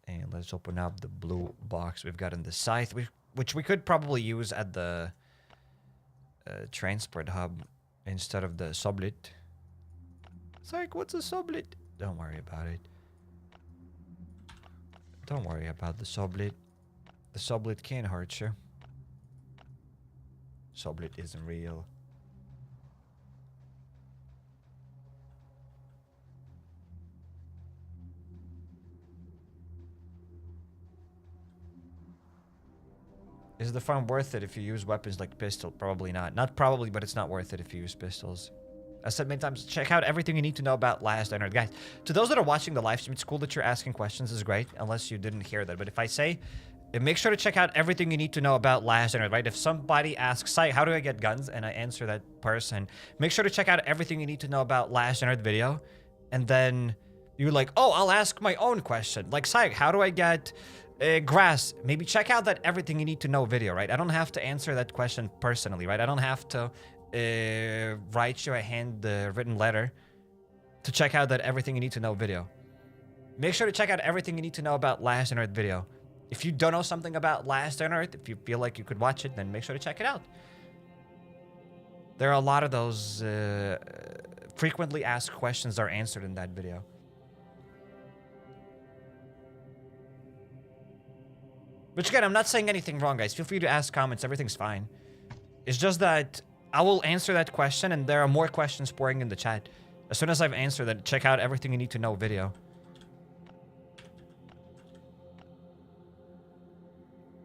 And let's open up the blue box we've got in the scythe, which we could probably use at the transport hub instead of the sublet. Psych, what's a sublet? Don't worry about it. Don't worry about the sublet. The sublet can't hurt you. Sublet isn't real. Is the farm worth it if you use weapons like pistol? Probably not. Not probably, but it's not worth it if you use pistols. I said many times, check out everything you need to know about Last Day on Earth. Guys, to those that are watching the live stream, it's cool that you're asking questions. This is great, unless you didn't hear that. But if I say, make sure to check out everything you need to know about Last Day on Earth, right? If somebody asks, Sai, how do I get guns? And I answer that person, make sure to check out everything you need to know about Last Day on Earth video. And then you're like, oh, I'll ask my own question. Like, Sai, how do I get Grass, maybe check out that everything you need to know video, right? I don't have to answer that question personally, right? I don't have to write you a handwritten letter to check out that everything you need to know video. Make sure to check out everything you need to know about Last on Earth video. If you don't know something about Last on Earth, if you feel like you could watch it, then make sure to check it out. There are a lot of those frequently asked questions that are answered in that video. Which again, I'm not saying anything wrong, guys. Feel free to ask comments. Everything's fine. It's just that I will answer that question, and there are more questions pouring in the chat. As soon as I've answered that, check out everything you need to know video.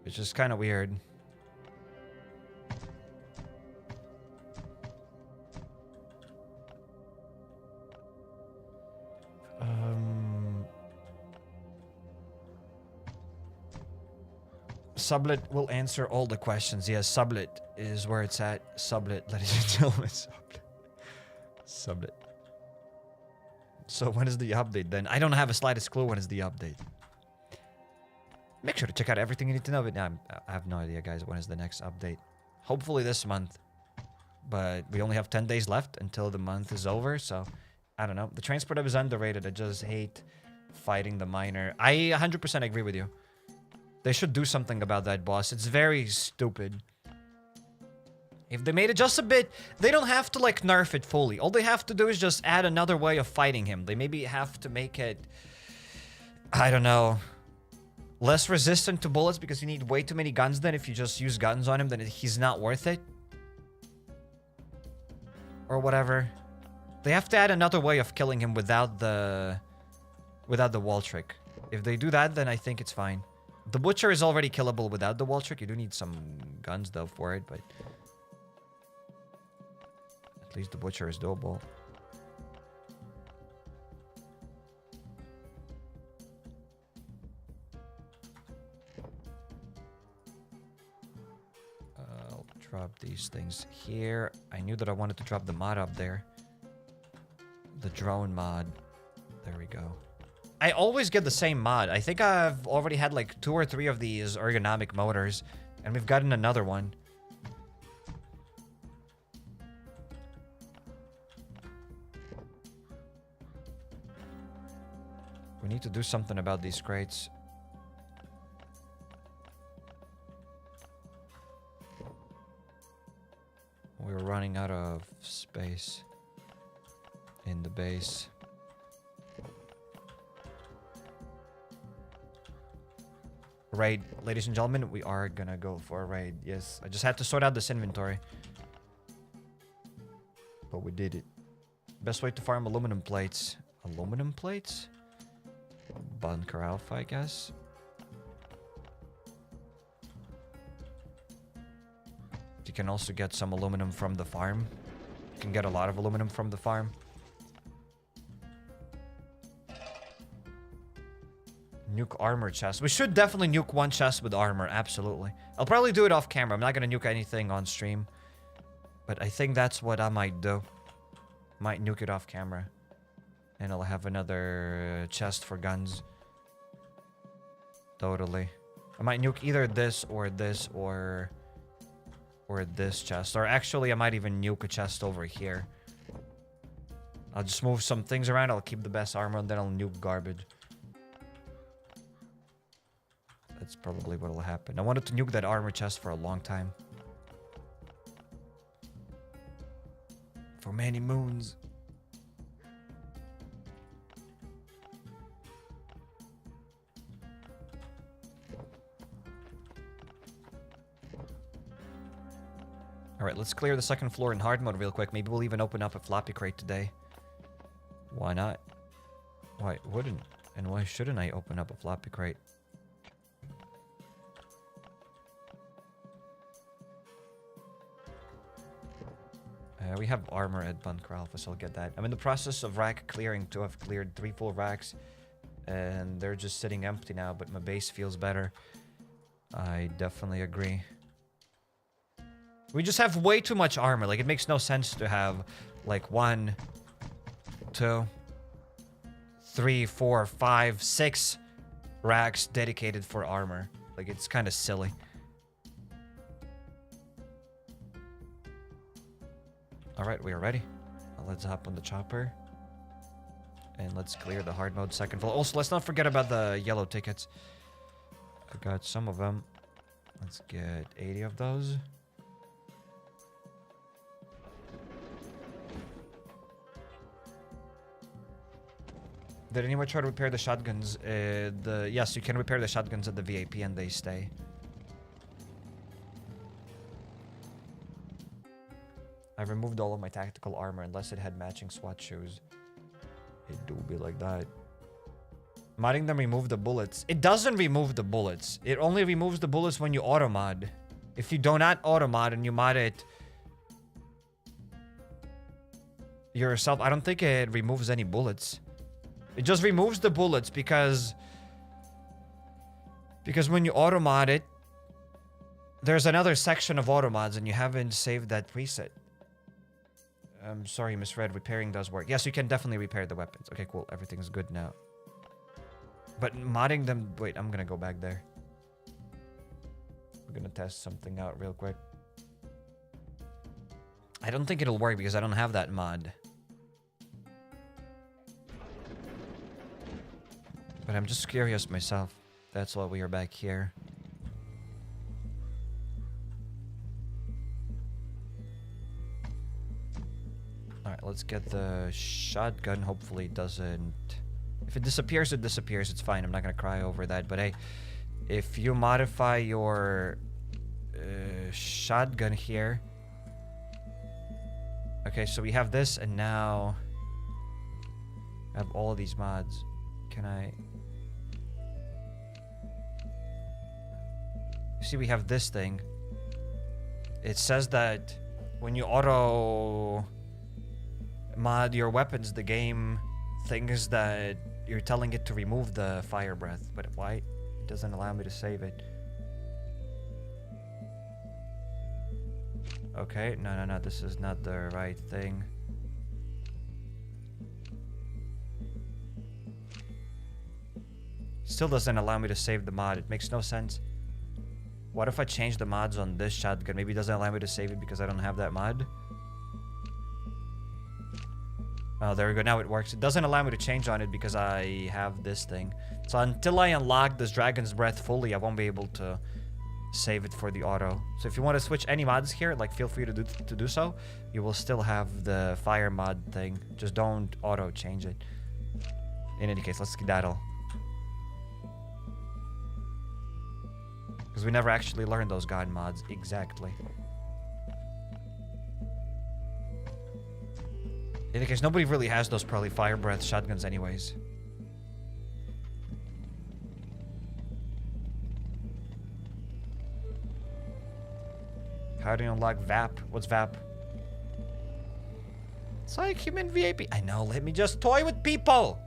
It's just kind of weird. Sublet will answer all the questions. Yes, Sublet is where it's at. Sublet, ladies and gentlemen. Sublet. So when is the update then? I don't have a slightest clue when is the update. Make sure to check out everything you need to know. But I have no idea, guys, when is the next update. Hopefully this month. But we only have 10 days left until the month is over. So, I don't know. The transport hub is underrated. I just hate fighting the miner. I 100% agree with you. They should do something about that boss. It's very stupid. If they made it just a bit, they don't have to like nerf it fully. All they have to do is just add another way of fighting him. They maybe have to make it, I don't know, less resistant to bullets because you need way too many guns then. If you just use guns on him, then he's not worth it. Or whatever. They have to add another way of killing him without the wall trick. If they do that, then I think it's fine. The Butcher is already killable without the wall trick. You do need some guns, though, for it, but... At least the Butcher is doable. I'll drop these things here. I knew that I wanted to drop the mod up there. The drone mod. There we go. I always get the same mod. I think I've already had like 2 or 3 of these ergonomic motors, and we've gotten another one. We need to do something about these crates. We're running out of space in the base. Raid, ladies and gentlemen, we are gonna go for a raid. Yes, I just had to sort out this inventory. But we did it. Best way to farm aluminum plates. Aluminum plates? Bunker Alfa, I guess. You can also get some aluminum from the farm. You can get a lot of aluminum from the farm. Nuke armor chest. We should definitely nuke one chest with armor, absolutely. I'll probably do it off camera. I'm not gonna nuke anything on stream. But I think that's what I might do. Might nuke it off camera. And I'll have another chest for guns. Totally. I might nuke either this or this or this chest. Or actually, I might even nuke a chest over here. I'll just move some things around. I'll keep the best armor and then I'll nuke garbage. That's probably what will happen. I wanted to nuke that armor chest for a long time. For many moons. Alright, let's clear the second floor in hard mode real quick. Maybe we'll even open up a floppy crate today. Why not? Why wouldn't and why shouldn't I open up a floppy crate? We have armor at Bunker Alfa, so I'll get that. I'm in the process of rack clearing too. I've cleared 3 full racks. And they're just sitting empty now, but my base feels better. I definitely agree. We just have way too much armor. Like, it makes no sense to have, like, 1, 2, 3, 4, 5, 6 racks dedicated for armor. Like, it's kind of silly. Alright, we are ready. Let's hop on the chopper. And let's clear the hard mode second floor. Also, let's not forget about the yellow tickets. I got some of them. Let's get 80 of those. Did anyone try to repair the shotguns? Yes, you can repair the shotguns at the VIP and they stay. I removed all of my tactical armor unless it had matching SWAT shoes. It do be like that. Modding them remove the bullets. It doesn't remove the bullets. It only removes the bullets when you auto mod. If you do not auto mod and you mod it yourself, I don't think it removes any bullets. It just removes the bullets because when you auto mod it, there's another section of auto mods and you haven't saved that preset. I'm sorry, misread. Repairing does work. Yes, you can definitely repair the weapons. Okay, cool. Everything's good now. But modding them... Wait, I'm gonna go back there. We're gonna test something out real quick. I don't think it'll work because I don't have that mod. But I'm just curious myself. That's why we are back here. Alright, let's get the shotgun. Hopefully it doesn't... If it disappears, it disappears. It's fine. I'm not gonna cry over that. But hey, if you modify your shotgun here... Okay, so we have this, and now... I have all of these mods. Can I... You see, we have this thing. It says that when you auto mod your weapons, the game thinks that you're telling it to remove the fire breath. But why? It doesn't allow me to save it. Okay, no, this is not the right thing. Still doesn't allow me to save the mod. It makes no sense. What if I change the mods on this shotgun? Maybe it doesn't allow me to save it because I don't have that mod. Oh, there we go. Now it works. It doesn't allow me to change on it because I have this thing. So until I unlock this Dragon's Breath fully, I won't be able to save it for the auto. So if you want to switch any mods here, like, feel free to do so. You will still have the fire mod thing. Just don't auto change it. In any case, let's skedaddle. Because we never actually learned those god mods exactly. In any case, nobody really has those probably fire breath shotguns anyways. How do you unlock VAP? What's VAP? It's like human VIP. I know, let me just toy with people!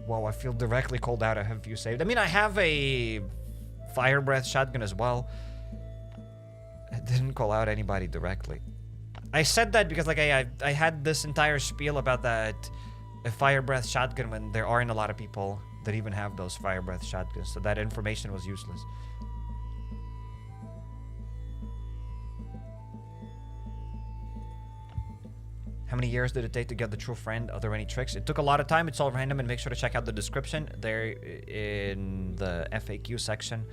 Whoa, I feel directly called out. I have you saved. I mean, I have a fire breath shotgun as well. I didn't call out anybody directly. I said that because, like, I had this entire spiel about that fire breath shotgun when there aren't a lot of people that even have those fire breath shotguns. So that information was useless. How many years did it take to get the true friend? Are there any tricks? It took a lot of time. It's all random, and make sure to check out the description. There in the FAQ section,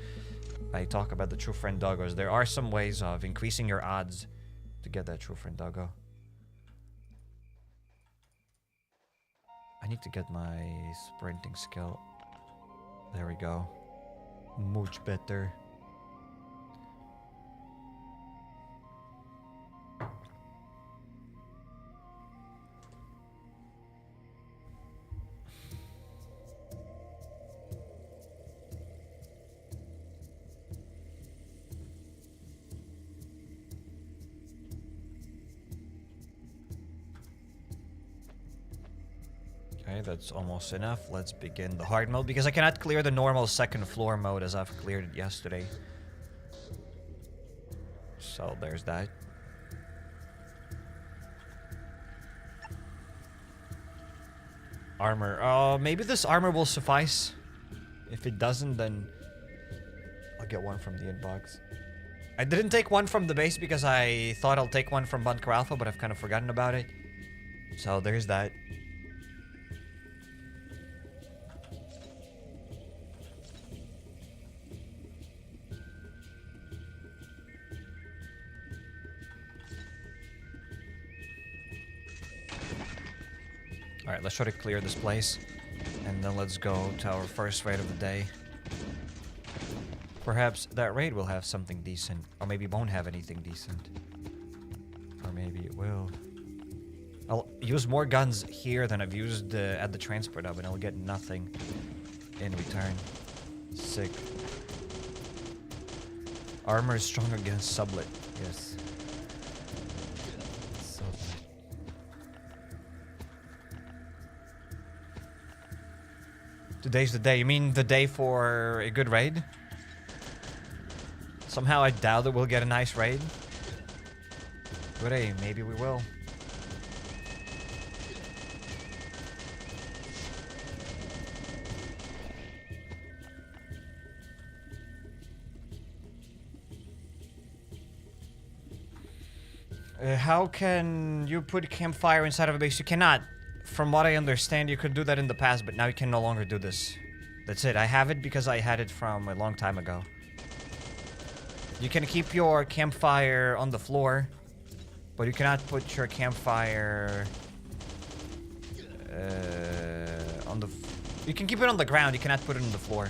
I talk about the true friend doggos. There are some ways of increasing your odds to get that true friend doggo. I need to get my sprinting skill. There we go. Much better. Okay, that's almost enough. Let's begin the hard mode because I cannot clear the normal second floor mode as I've cleared it yesterday. So there's that. Armor. Oh, maybe this armor will suffice. If it doesn't, then I'll get one from the inbox. I didn't take one from the base because I thought I'll take one from Bunker Alfa, but I've kind of forgotten about it. So there's that. Alright, let's try to clear this place. And then let's go to our first raid of the day. Perhaps that raid will have something decent. Or maybe won't have anything decent. Or maybe it will. I'll use more guns here than I've used at the transport hub, and I'll get nothing in return. Sick. Armor is strong against sublet. Yes. Sublet. Today's the day. You mean the day for a good raid? Somehow I doubt that we'll get a nice raid. But hey, maybe we will. How can you put campfire inside of a base? You cannot. From what I understand, you could do that in the past, but now you can no longer do this. That's it. I have it because I had it from a long time ago. You can keep your campfire on the floor, but you cannot put your campfire on the... You can keep it on the ground, you cannot put it on the floor.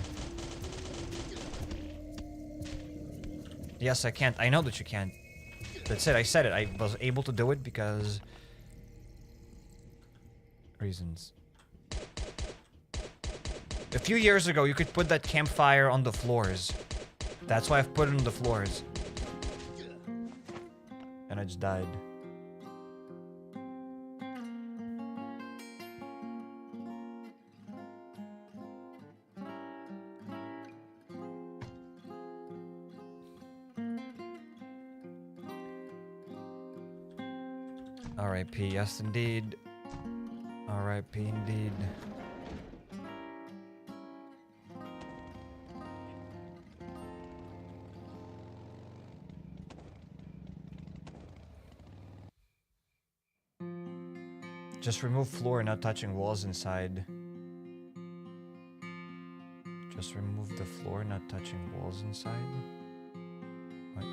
Yes, I can't. I know that you can't. That's it, I said it. I was able to do it because... reasons. A few years ago, you could put that campfire on the floors. That's why I've put it on the floors. And I just died. R.I.P. Yes, indeed. R.I.P. indeed. Just remove floor, not touching walls inside. Just remove the floor, not touching walls inside.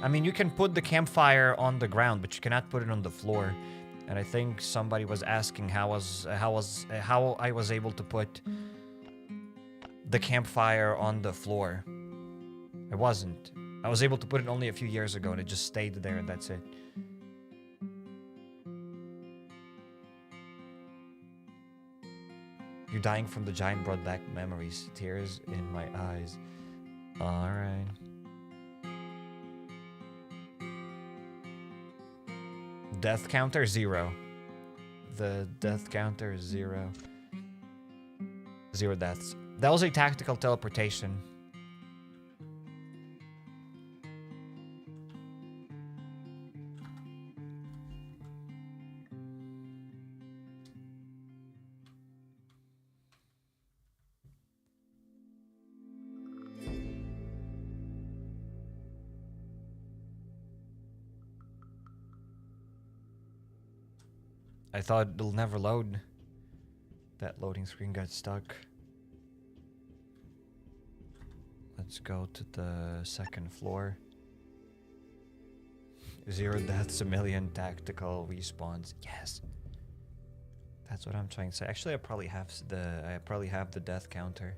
I mean, you can put the campfire on the ground, but you cannot put it on the floor. And I think somebody was asking how I was able to put the campfire on the floor. I wasn't. I was able to put it only a few years ago, and it just stayed there, and that's it. You dying from the giant brought back memories. Tears in my eyes. Alright. Death counter 0. The death counter is 0. 0 deaths. That was a tactical teleportation. I thought it'll never load. That loading screen got stuck. Let's go to the second floor. 0 deaths, a million tactical respawns. Yes. That's what I'm trying to say. Actually, I probably have the death counter.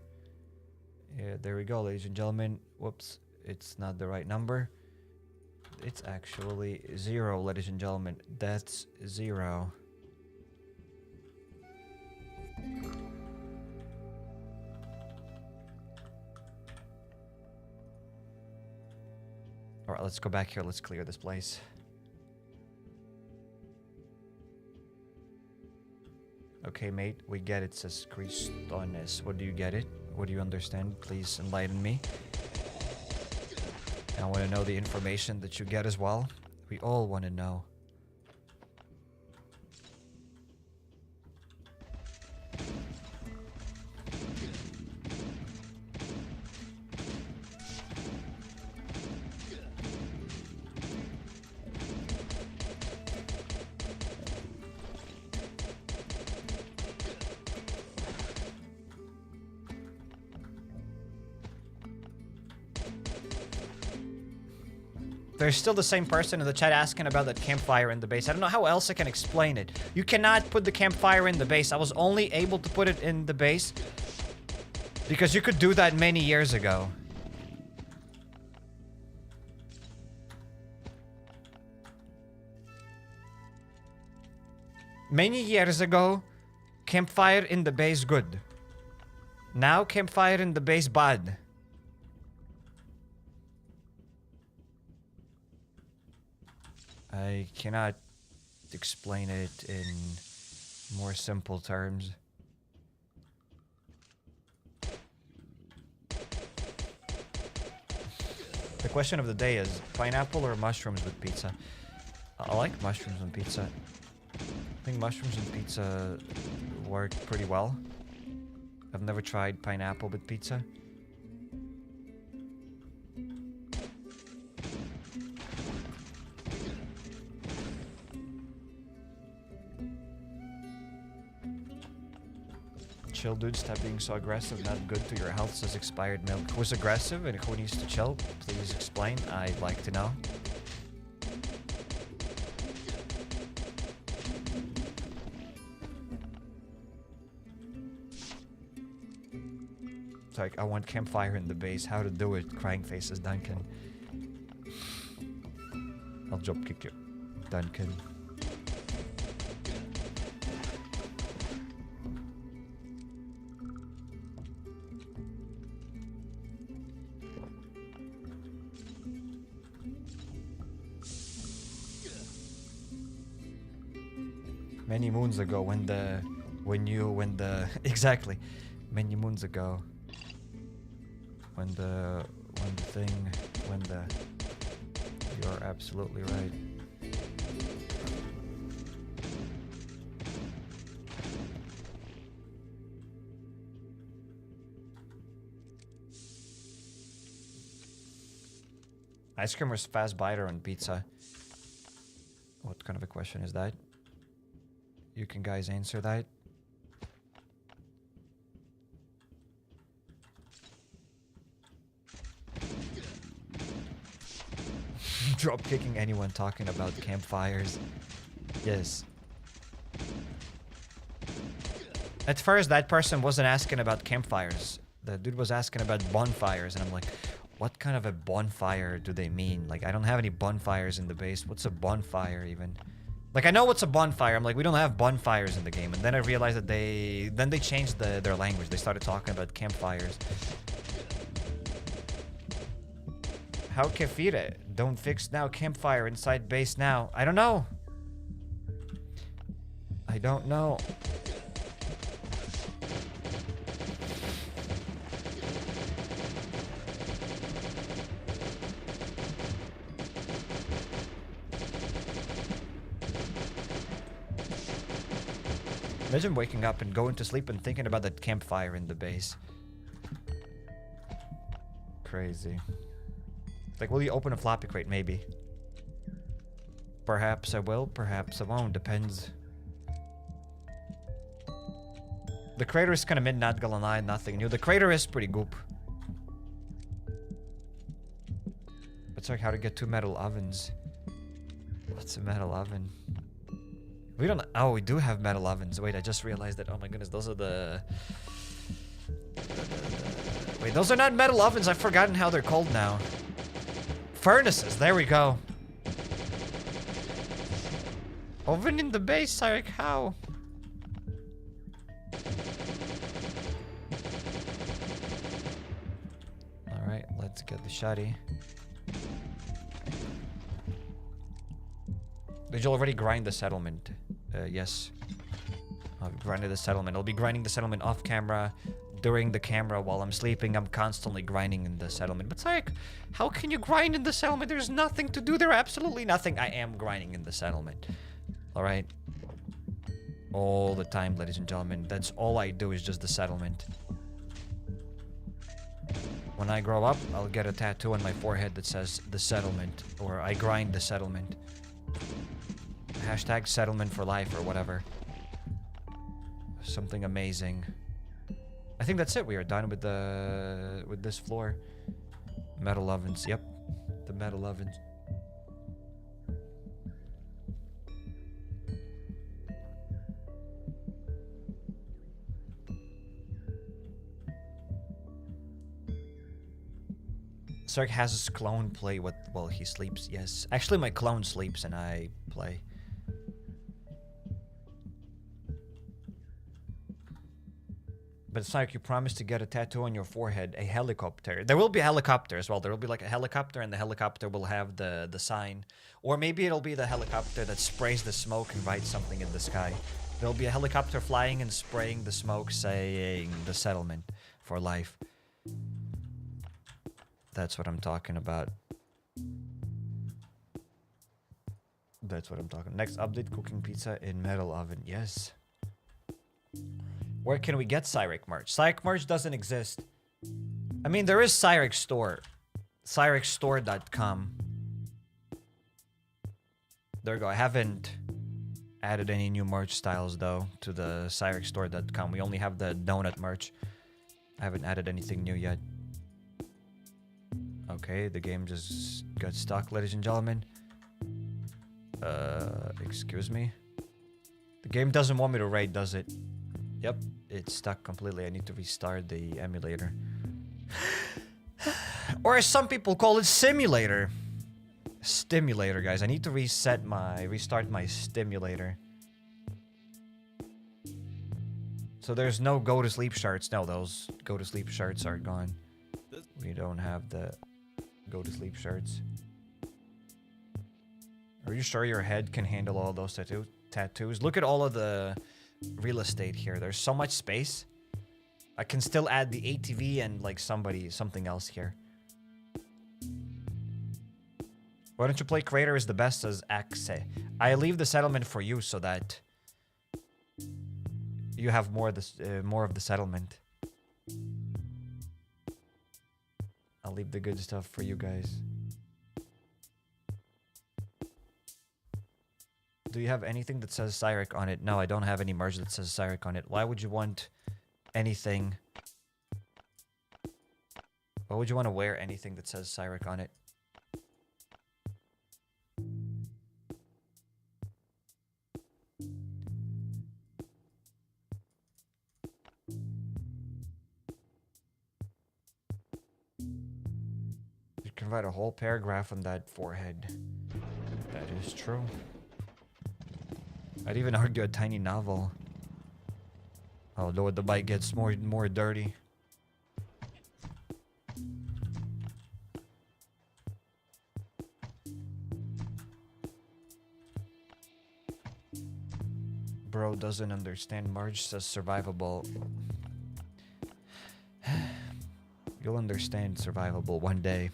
Yeah, there we go, ladies and gentlemen. Whoops, it's not the right number. It's actually 0, ladies and gentlemen. Deaths 0. Alright, let's go back here. Let's clear this place. Okay, mate, we get it, says Cristones. What do you get it? What do you understand? Please enlighten me. I want to know the information that you get as well. We all want to know. There's still the same person in the chat asking about that campfire in the base. I don't know how else I can explain it. You cannot put the campfire in the base. I was only able to put it in the base because you could do that many years ago. Many years ago, campfire in the base good. Now campfire in the base bad. I cannot explain it in more simple terms. The question of the day is pineapple or mushrooms with pizza? I like mushrooms on pizza. I think mushrooms and pizza work pretty well. I've never tried pineapple with pizza. Chill, dude. Stop being so aggressive. Not good to your health, says expired milk. Who's aggressive and who needs to chill? Please explain. I'd like to know. It's like, I want campfire in the base. How to do it? Crying faces, Duncan. I'll drop kick you, Duncan. Many moons ago when the exactly many moons ago you're absolutely right. Ice cream or fast biter on pizza? What kind of a question is that? You can guys answer that. Drop kicking anyone talking about campfires. Yes. At first, that person wasn't asking about campfires. The dude was asking about bonfires, and I'm like, what kind of a bonfire do they mean? Like, I don't have any bonfires in the base. What's a bonfire even? Like, I know what's a bonfire. I'm like, we don't have bonfires in the game. And then I realized that they changed their language. They started talking about campfires. How kefire? Don't fix now. Campfire inside base now. I don't know. I don't know. Imagine waking up and going to sleep and thinking about that campfire in the base. Crazy. Like, will you open a floppy crate? Maybe. Perhaps I will, perhaps I won't. Depends. The crater is kind of mid, not gonna lie, nothing new. The crater is pretty goop. It's like how to get 2 metal ovens. What's a metal oven? We don't... Oh, we do have metal ovens. Wait, I just realized that. Oh my goodness, those are the... Wait, those are not metal ovens. I've forgotten how they're called now. Furnaces. There we go. Oven in the base, HappyCairek. How? Alright, let's get the shotty. Did you already grind the settlement? Yes. I've grinded the settlement. I'll be grinding the settlement off camera. During the camera while I'm sleeping, I'm constantly grinding in the settlement. But it's like, how can you grind in the settlement? There's nothing to do there. Absolutely nothing. I am grinding in the settlement. Alright? All the time, ladies and gentlemen. That's all I do is just the settlement. When I grow up, I'll get a tattoo on my forehead that says the settlement. Or I grind the settlement. Hashtag settlement for life or whatever. Something amazing. I think that's it. We are done with this floor. Metal ovens. Yep. The metal ovens. Sark has his clone play while he sleeps. Yes. Actually, my clone sleeps and I play. But it's like you promised to get a tattoo on your forehead, a helicopter. There will be a helicopter as well. There will be like a helicopter, and the helicopter will have the sign. Or maybe it'll be the helicopter that sprays the smoke and writes something in the sky. There'll be a helicopter flying and spraying the smoke saying the settlement for life. That's what I'm talking about. That's what I'm talking. Next update, cooking pizza in metal oven. Yes. Where can we get Cyric merch? Cyric merch doesn't exist. I mean, there is Cyric store. CyricStore.com. There we go. I haven't added any new merch styles, though, to the CyricStore.com. We only have the donut merch. I haven't added anything new yet. Okay, the game just got stuck, ladies and gentlemen. Excuse me? The game doesn't want me to raid, does it? Yep, it's stuck completely. I need to restart the emulator. Or as some people call it, simulator. Stimulator, guys. I need to restart my stimulator. So there's no go to sleep shards. No, those go to sleep shards are gone. We don't have the go to sleep shards. Are you sure your head can handle all those tattoos? Look at all of the real estate here. There's so much space. I can still add the ATV and like something else here. Why don't you play Creator is the best as Axe? I leave the settlement for you so that you have more of the settlement. I'll leave the good stuff for you guys. Do you have anything that says Cyric on it? No, I don't have any merch that says Cyric on it. Why would you want anything? Why would you want to wear anything that says Cyric on it? You can write a whole paragraph on that forehead. That is true. I'd even argue a tiny novel. Oh lord, the bike gets more dirty. Bro doesn't understand. Marge says survivable. You'll understand survivable one day.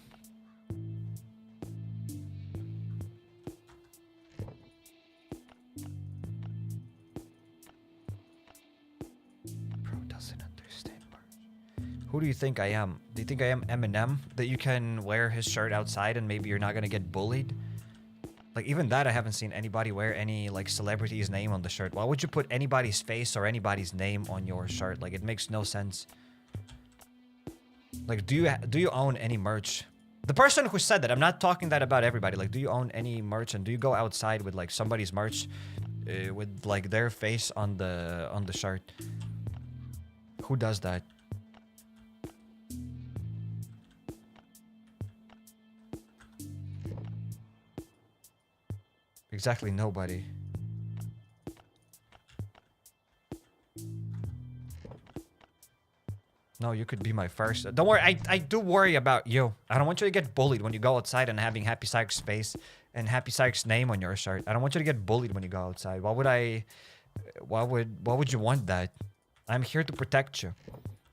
Who do you think I am? Do you think I am Eminem? That you can wear his shirt outside and maybe you're not gonna get bullied? Like, even that I haven't seen anybody wear any, like, celebrity's name on the shirt. Why would you put anybody's face or anybody's name on your shirt? Like, it makes no sense. Like, do you own any merch? The person who said that, I'm not talking that about everybody. Like, do you own any merch? And do you go outside with, like, somebody's merch with, like, their face on the shirt? Who does that? Exactly, nobody. No, you could be my first. Don't worry, I do worry about you. I don't want you to get bullied when you go outside and having HappyCairek face and HappyCairek name on your shirt. I don't want you to get bullied when you go outside. Why would you want that? I'm here to protect you.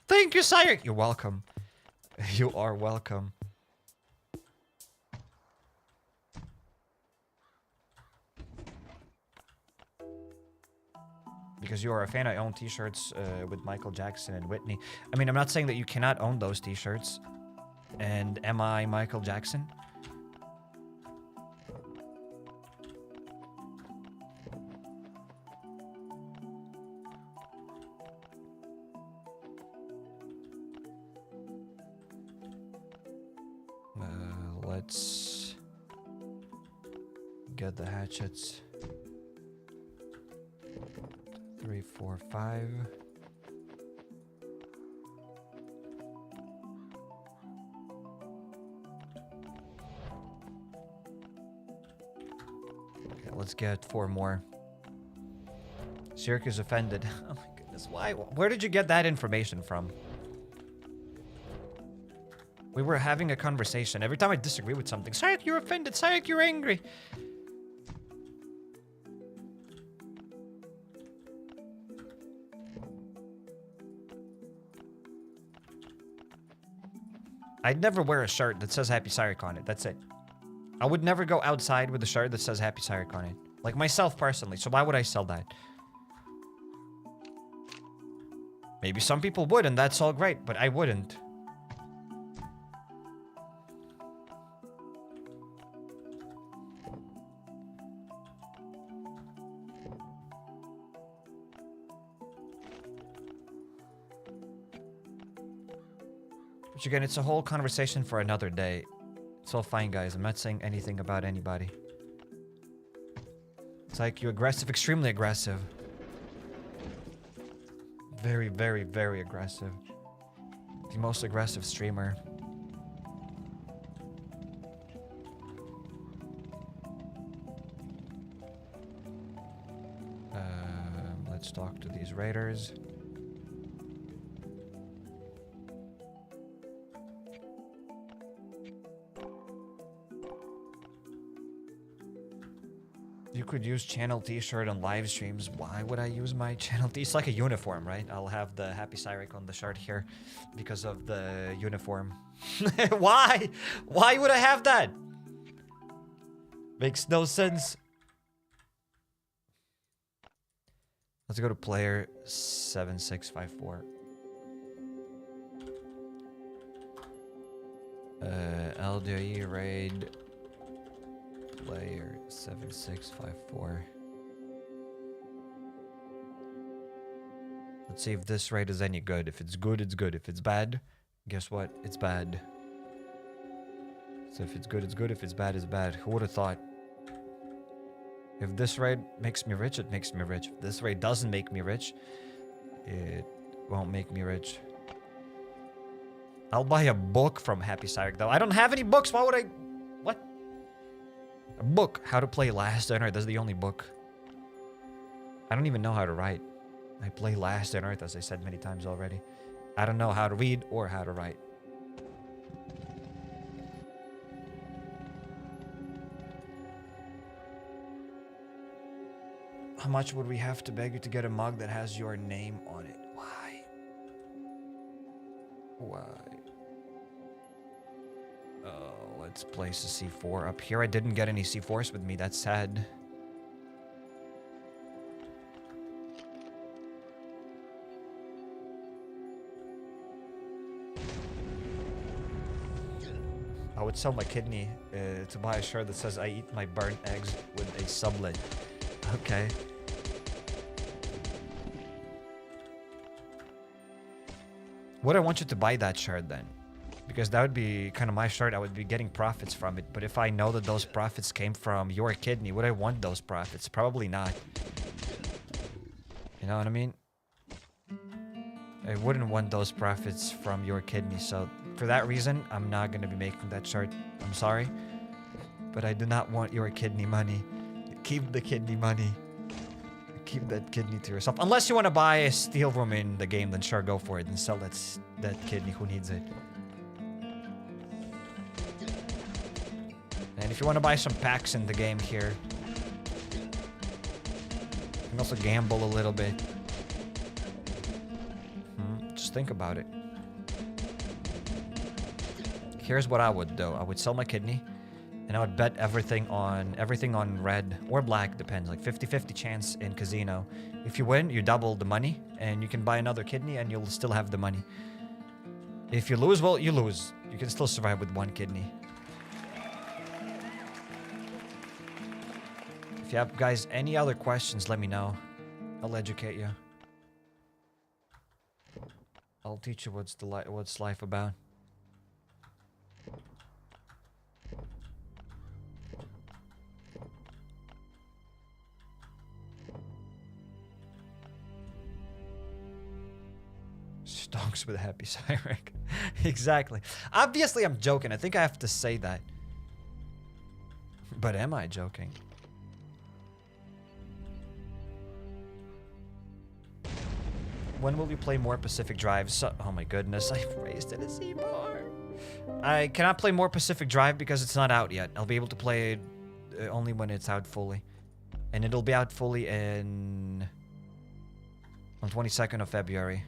Thank you, Cairek. You're welcome. You are welcome. Because you are a fan, I own t-shirts with Michael Jackson and Whitney. I mean, I'm not saying that you cannot own those t-shirts. And am I Michael Jackson? Let's get the hatchets. 3, 4, 5. Let's get 4 more. Syracuse offended. Oh my goodness, why? Where did you get that information from? We were having a conversation. Every time I disagree with something, Syracuse, you're offended. Syracuse, you're angry. I'd never wear a shirt that says HappyCairek on it. That's it. I would never go outside with a shirt that says HappyCairek on it. Like myself personally. So why would I sell that? Maybe some people would, and that's all great, but I wouldn't. Which again, it's a whole conversation for another day. It's all fine, guys. I'm not saying anything about anybody. It's like you aggressive, extremely aggressive. Very, very, very aggressive. The most aggressive streamer. Let's talk to these raiders. You could use channel t-shirt on live streams. Why would I use my channel t? It's like a uniform, right? I'll have the HappyCairek on the shirt here because of the uniform. Why? Why would I have that? Makes no sense. Let's go to player 7654. LDoE Raid. Player 7654. Let's see if this raid is any good. If it's good, it's good. If it's bad, guess what? It's bad. So if it's good, it's good. If it's bad, it's bad. Who would have thought? If this raid makes me rich, it makes me rich. If this raid doesn't make me rich, it won't make me rich. I'll buy a book from HappyCairek though. I don't have any books. Why would I? What? A book. How to play Last on Earth. That's the only book. I don't even know how to write. I play Last on Earth, as I said many times already. I don't know how to read or how to write. How much would we have to beg you to get a mug that has your name on it? Why? Why? Oh, let's place a C4 up here. I didn't get any C4s with me. That's sad. I would sell my kidney to buy a shirt that says I eat my burnt eggs with a sublet. Okay. Would I want you to buy that shirt then? Because that would be kind of my shirt. I would be getting profits from it. But if I know that those profits came from your kidney, would I want those profits? Probably not. You know what I mean? I wouldn't want those profits from your kidney. So for that reason, I'm not going to be making that shirt. I'm sorry. But I do not want your kidney money. Keep the kidney money. Keep that kidney to yourself. Unless you want to buy a steel room in the game, then sure, go for it and sell that kidney. Who needs it? And if you want to buy some packs in the game here, you can also gamble a little bit. Just think about it. Here's what I would do. I would sell my kidney. And I would bet everything on red or black, depends, like 50-50 chance in casino. If you win, you double the money and you can buy another kidney and you'll still have the money. If you lose, well, you lose. You can still survive with one kidney. If you have, guys, any other questions, let me know. I'll educate you. I'll teach you what's life about. Stonks with HappyCairek. Exactly. Obviously, I'm joking. I think I have to say that. But am I joking? When will we play more Pacific Drive? So, oh my goodness, I've raised it a C4. I cannot play more Pacific Drive because it's not out yet. I'll be able to play it only when it's out fully. And it'll be out fully on 22nd of February.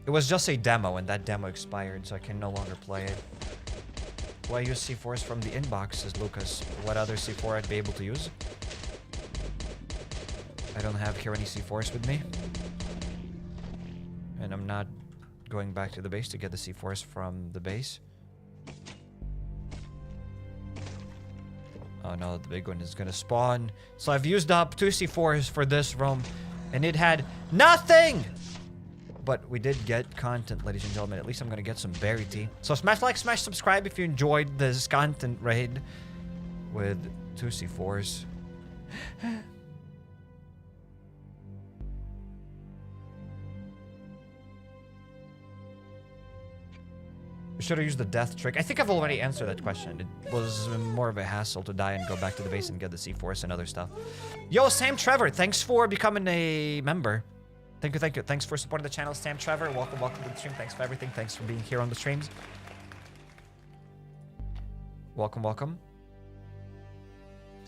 It was just a demo, and that demo expired, so I can no longer play it. Why use C4s from the inbox, says Lucas. What other C4 I'd be able to use? I don't have here any C4s with me. And I'm not going back to the base to get the C4s from the base. Oh no, the big one is gonna spawn. So I've used up 2 C4s for this room, and it had nothing! But we did get content, ladies and gentlemen. At least I'm gonna get some berry tea. So smash like, smash subscribe if you enjoyed this content raid with 2 C4s. We should have used the death trick. I think I've already answered that question. It was more of a hassle to die and go back to the base and get the C4s and other stuff. Yo, Sam Trevor, thanks for becoming a member. Thank you, thank you. Thanks for supporting the channel, Sam Trevor. Welcome, welcome to the stream. Thanks for everything. Thanks for being here on the streams. Welcome, welcome.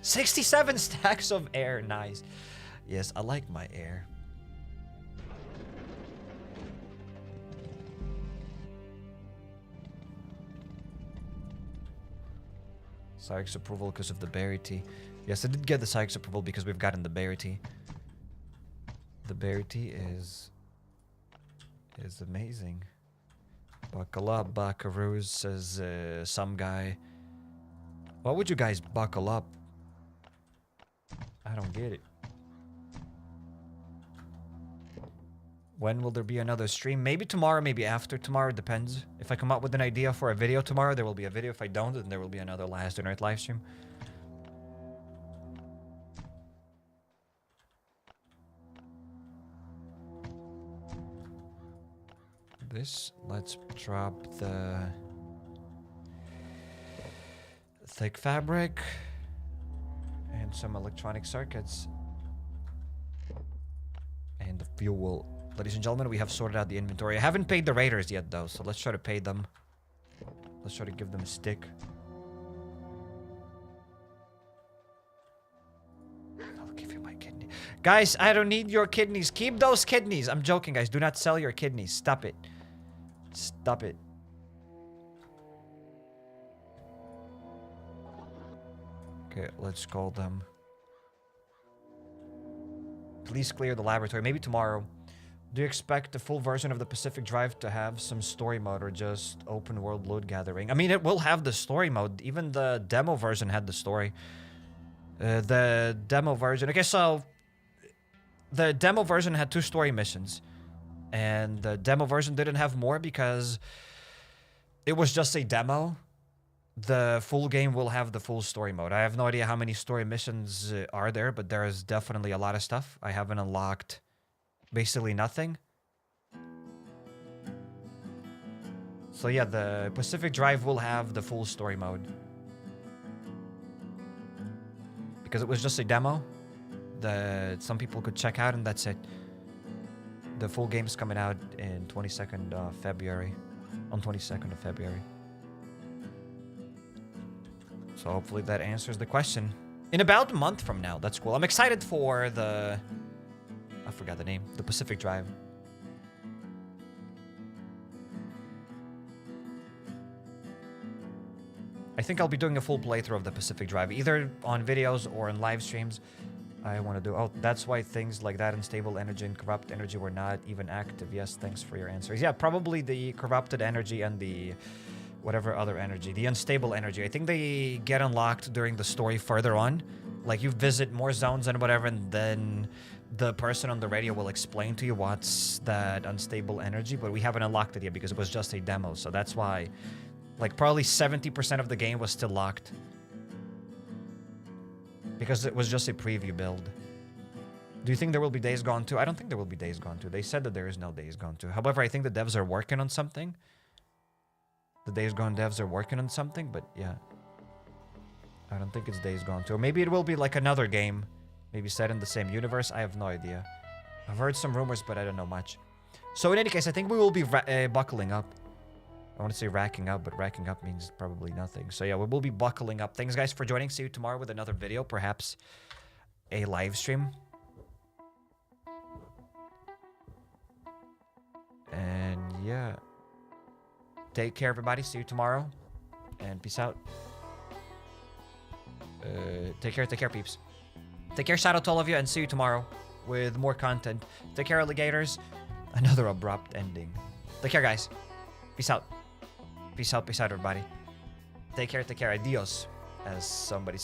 67 stacks of air. Nice. Yes, I like my air. Sykes approval because of the berry tea. Yes, I did get the Sykes approval because we've gotten the berry tea. The berry tea is amazing. Buckle up, buckaroos, says some guy. Why would you guys buckle up? I don't get it. When will there be another stream? Maybe tomorrow, maybe after tomorrow, depends. If I come up with an idea for a video tomorrow, there will be a video. If I don't, then there will be another Last on Earth live stream. Let's drop the thick fabric and some electronic circuits and the fuel. Ladies and gentlemen, we have sorted out the inventory. I haven't paid the raiders yet though, so let's try to pay them. Let's try to give them a stick. I'll give you my kidney. Guys, I don't need your kidneys. Keep those kidneys. I'm joking, guys. Do not sell your kidneys. Stop it. Stop it. Okay, let's call them. Please clear the laboratory. Maybe tomorrow. Do you expect the full version of the Pacific Drive to have some story mode or just open world loot gathering? I mean, it will have the story mode. Even the demo version had the story. The demo version... Okay, so... The demo version had 2 story missions. And the demo version didn't have more because it was just a demo. The full game will have the full story mode. I have no idea how many story missions are there, but there is definitely a lot of stuff. I haven't unlocked basically nothing. So yeah, the Pacific Drive will have the full story mode. Because it was just a demo that some people could check out and that's it. The full game is coming out in 22nd of February. On 22nd of February. So hopefully that answers the question. In about a month from now. That's cool. I'm excited for the... I forgot the name. The Pacific Drive. I think I'll be doing a full playthrough of the Pacific Drive. Either on videos or in live streams. I want to do... Oh, that's why things like that, unstable energy and corrupt energy, were not even active. Yes, thanks for your answers. Yeah, probably the corrupted energy and the whatever other energy. The unstable energy. I think they get unlocked during the story further on. Like, you visit more zones and whatever, and then the person on the radio will explain to you what's that unstable energy, but we haven't unlocked it yet because it was just a demo. So that's why, like, probably 70% of the game was still locked. Because it was just a preview build. Do you think there will be Days Gone 2? I don't think there will be Days Gone 2. They said that there is no Days Gone 2. However, I think the devs are working on something. The Days Gone devs are working on something, but yeah. I don't think it's Days Gone 2. Or maybe it will be like another game. Maybe set in the same universe. I have no idea. I've heard some rumors, but I don't know much. So in any case, I think we will be buckling up. I want to say racking up, but racking up means probably nothing. So yeah, we will be buckling up. Thanks, guys, for joining. See you tomorrow with another video. Perhaps a live stream. And yeah. Take care, everybody. See you tomorrow. And peace out. Take care, peeps. Take care, shout out to all of you, and see you tomorrow with more content. Take care, alligators. Another abrupt ending. Take care, guys. Peace out. Peace out, everybody. Take care. Adios, as somebody says.